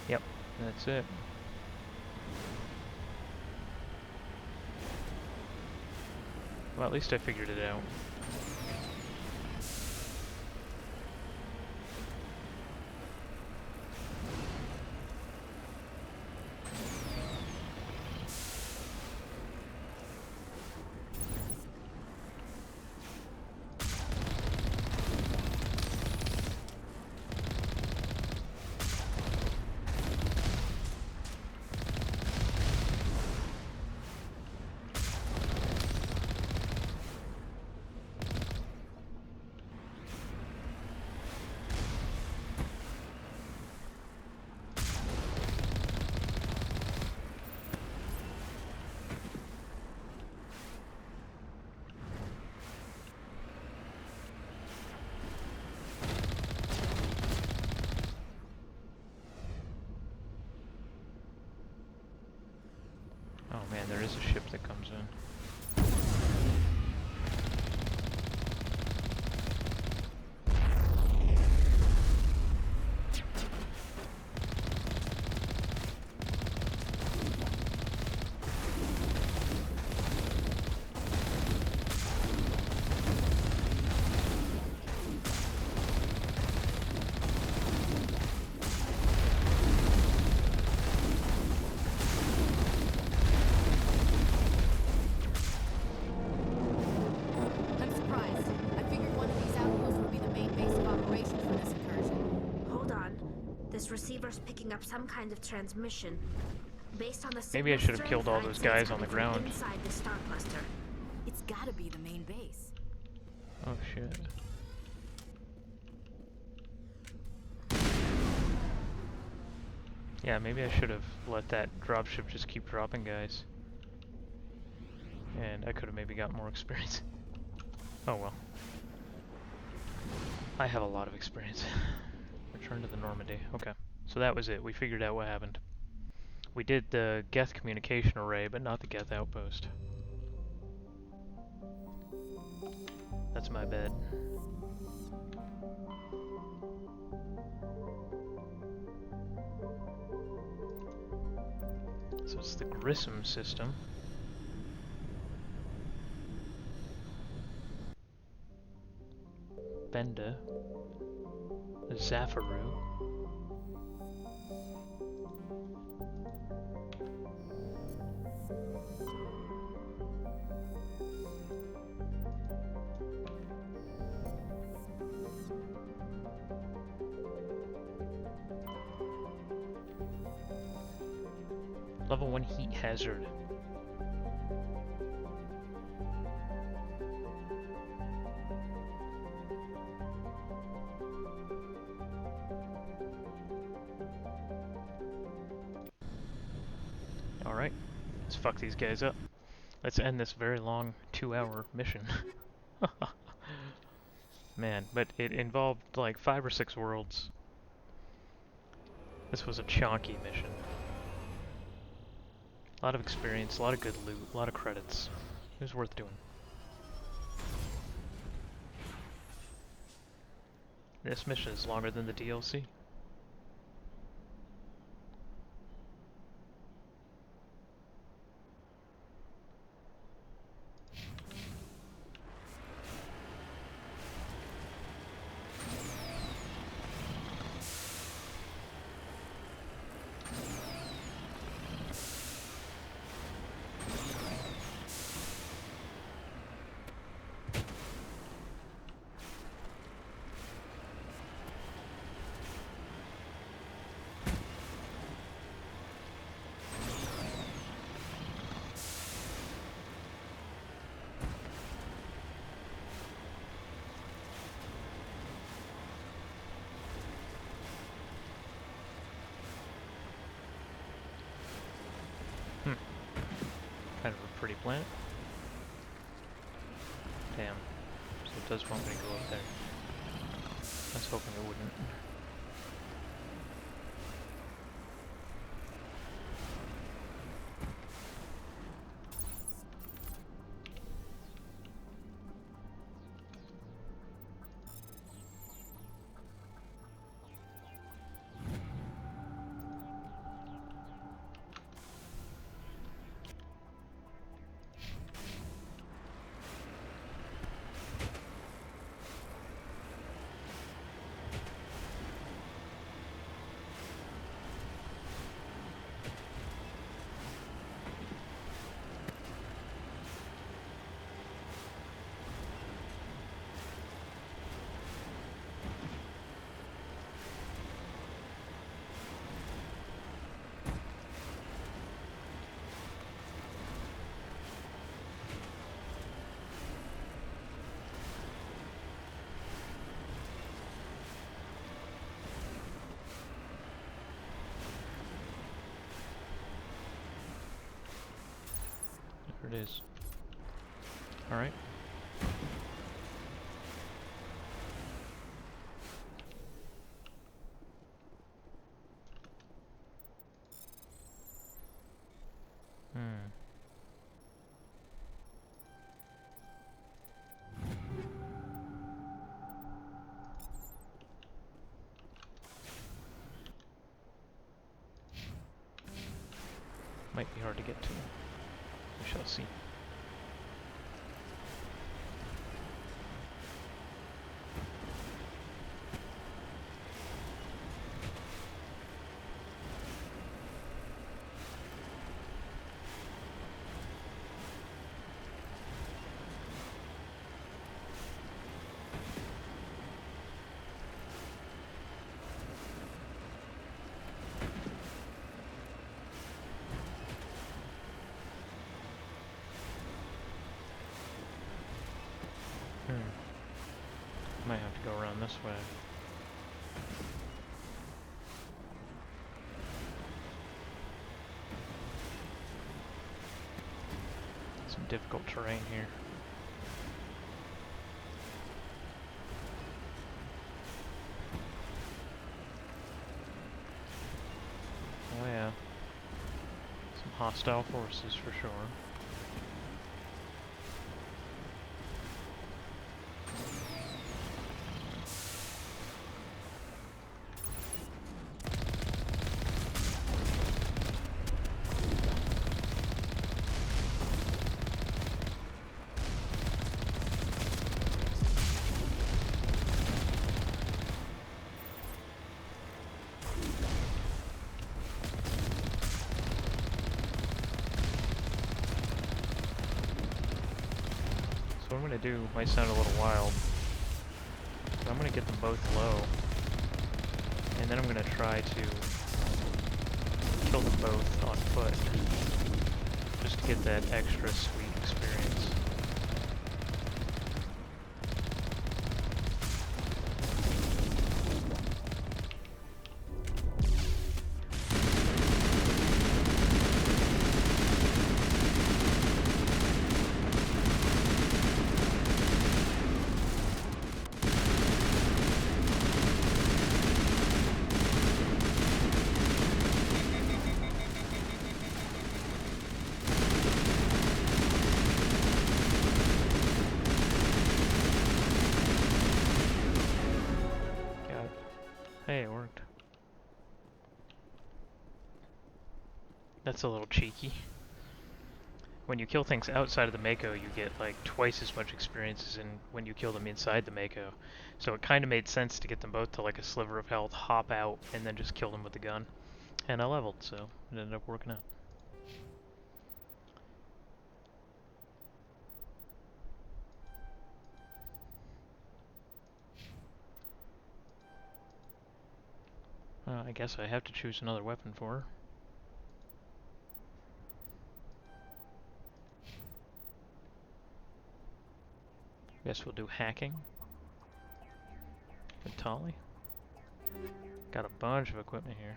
Yep, that's it. Well, at least I figured it out. And there is a ship that comes in. I'm surprised. I figured one of these outposts would be the main base of operations for this incursion. Hold on. This receiver's picking up some kind of transmission. Based on the Maybe I signal should have strength, killed all I'd those say it's guys on the coming from ground. inside the star cluster. It's gotta be the main base. Oh shit. Yeah, maybe I should have let that dropship just keep dropping guys. And I could have maybe got more experience. Oh well. I have a lot of experience. Return to the Normandy. Okay. So that was it. We figured out what happened. We did the Geth communication array, but not the Geth outpost. That's my bad. So it's the Grissom system. Benda. Zaffaru. Level 1 heat hazard. Alright, let's fuck these guys up. Let's end this very long 2-hour mission. Man, but it involved like 5 or 6 worlds. This was a chonky mission. A lot of experience, a lot of good loot, a lot of credits. It was worth doing. This mission is longer than the DLC. Kind of a pretty planet. Damn. So it does want me to go up there. I was hoping it wouldn't. There it is. Alright. Might be hard to get to. We shall see. Might have to go around this way. Some difficult terrain here. Oh yeah. Some hostile forces for sure. What I'm going to do might sound a little wild, but I'm going to get them both low, and then I'm going to try to kill them both on foot, just to get that extra sweet experience. Hey, it worked. That's a little cheeky. When you kill things outside of the Mako, you get like twice as much experience as when you kill them inside the Mako. So it kind of made sense to get them both to like a sliver of health, hop out, and then just kill them with the gun. And I leveled, so it ended up working out. I guess I have to choose another weapon for her. Guess we'll do hacking. Ventali. Got a bunch of equipment here.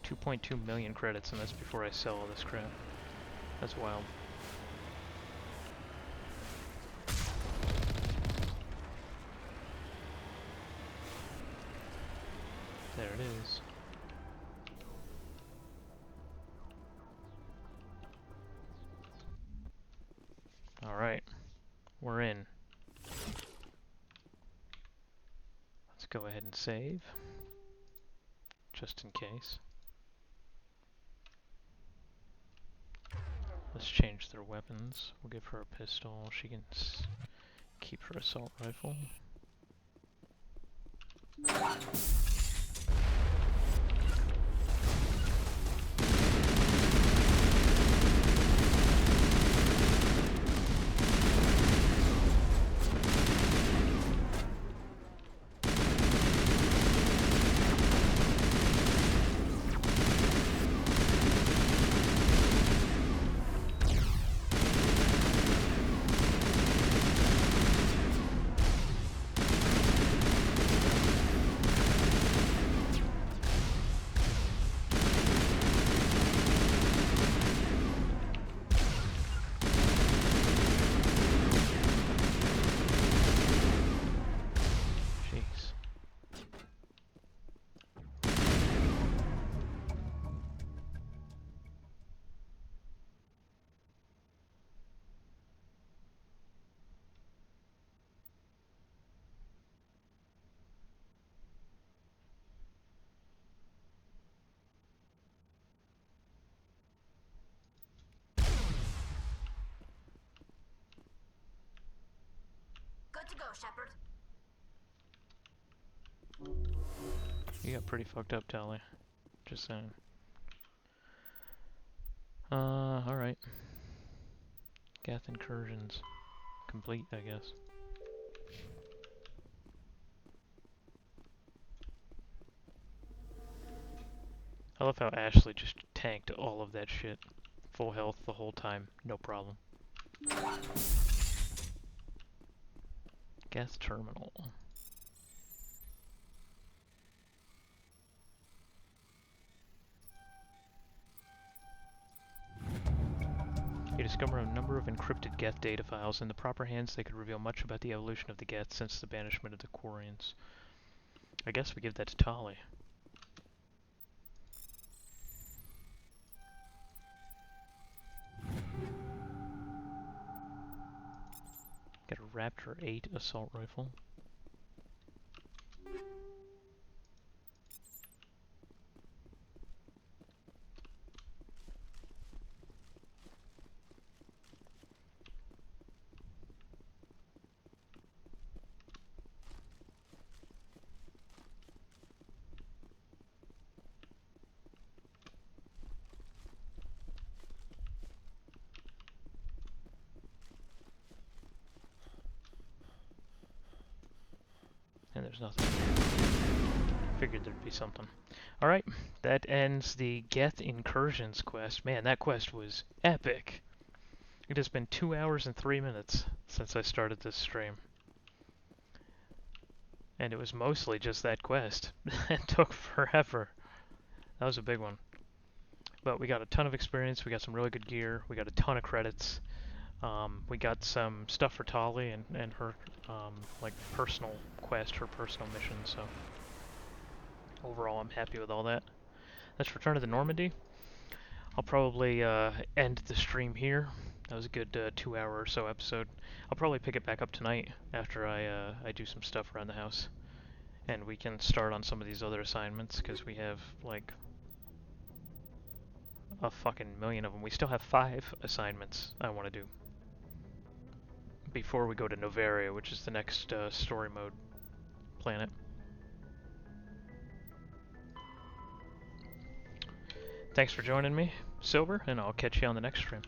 2.2 million credits, and that's before I sell all this crap. That's wild. There it is. Alright, we're in. Let's go ahead and save, just in case. Let's change their weapons. We'll give her a pistol. She can keep her assault rifle. to go, Shepard. You got pretty fucked up, Tally. Just saying. Alright. Geth Incursions. Complete, I guess. I love how Ashley just tanked all of that shit. Full health the whole time, no problem. Geth Terminal. You discover a number of encrypted Geth data files. In the proper hands, they could reveal much about the evolution of the Geth since the banishment of the Quarians. I guess we give that to Tali. Got a Raptor 8 assault rifle. And there's nothing. Figured there'd be something. Alright, that ends the Geth Incursions quest. Man, that quest was epic. It has been 2 hours and 3 minutes since I started this stream. And it was mostly just that quest. It took forever. That was a big one. But we got a ton of experience, we got some really good gear, we got a ton of credits. We got some stuff for Tali and her like personal quest, her personal mission, so overall I'm happy with all that. Let's return to the Normandy. I'll probably end the stream here. That was a good 2 hour or so episode. I'll probably pick it back up tonight after I do some stuff around the house. And we can start on some of these other assignments, because we have like a fucking million of them. We still have 5 assignments I want to do before we go to Novaria, which is the next story mode planet. Thanks for joining me, Silver, and I'll catch you on the next stream.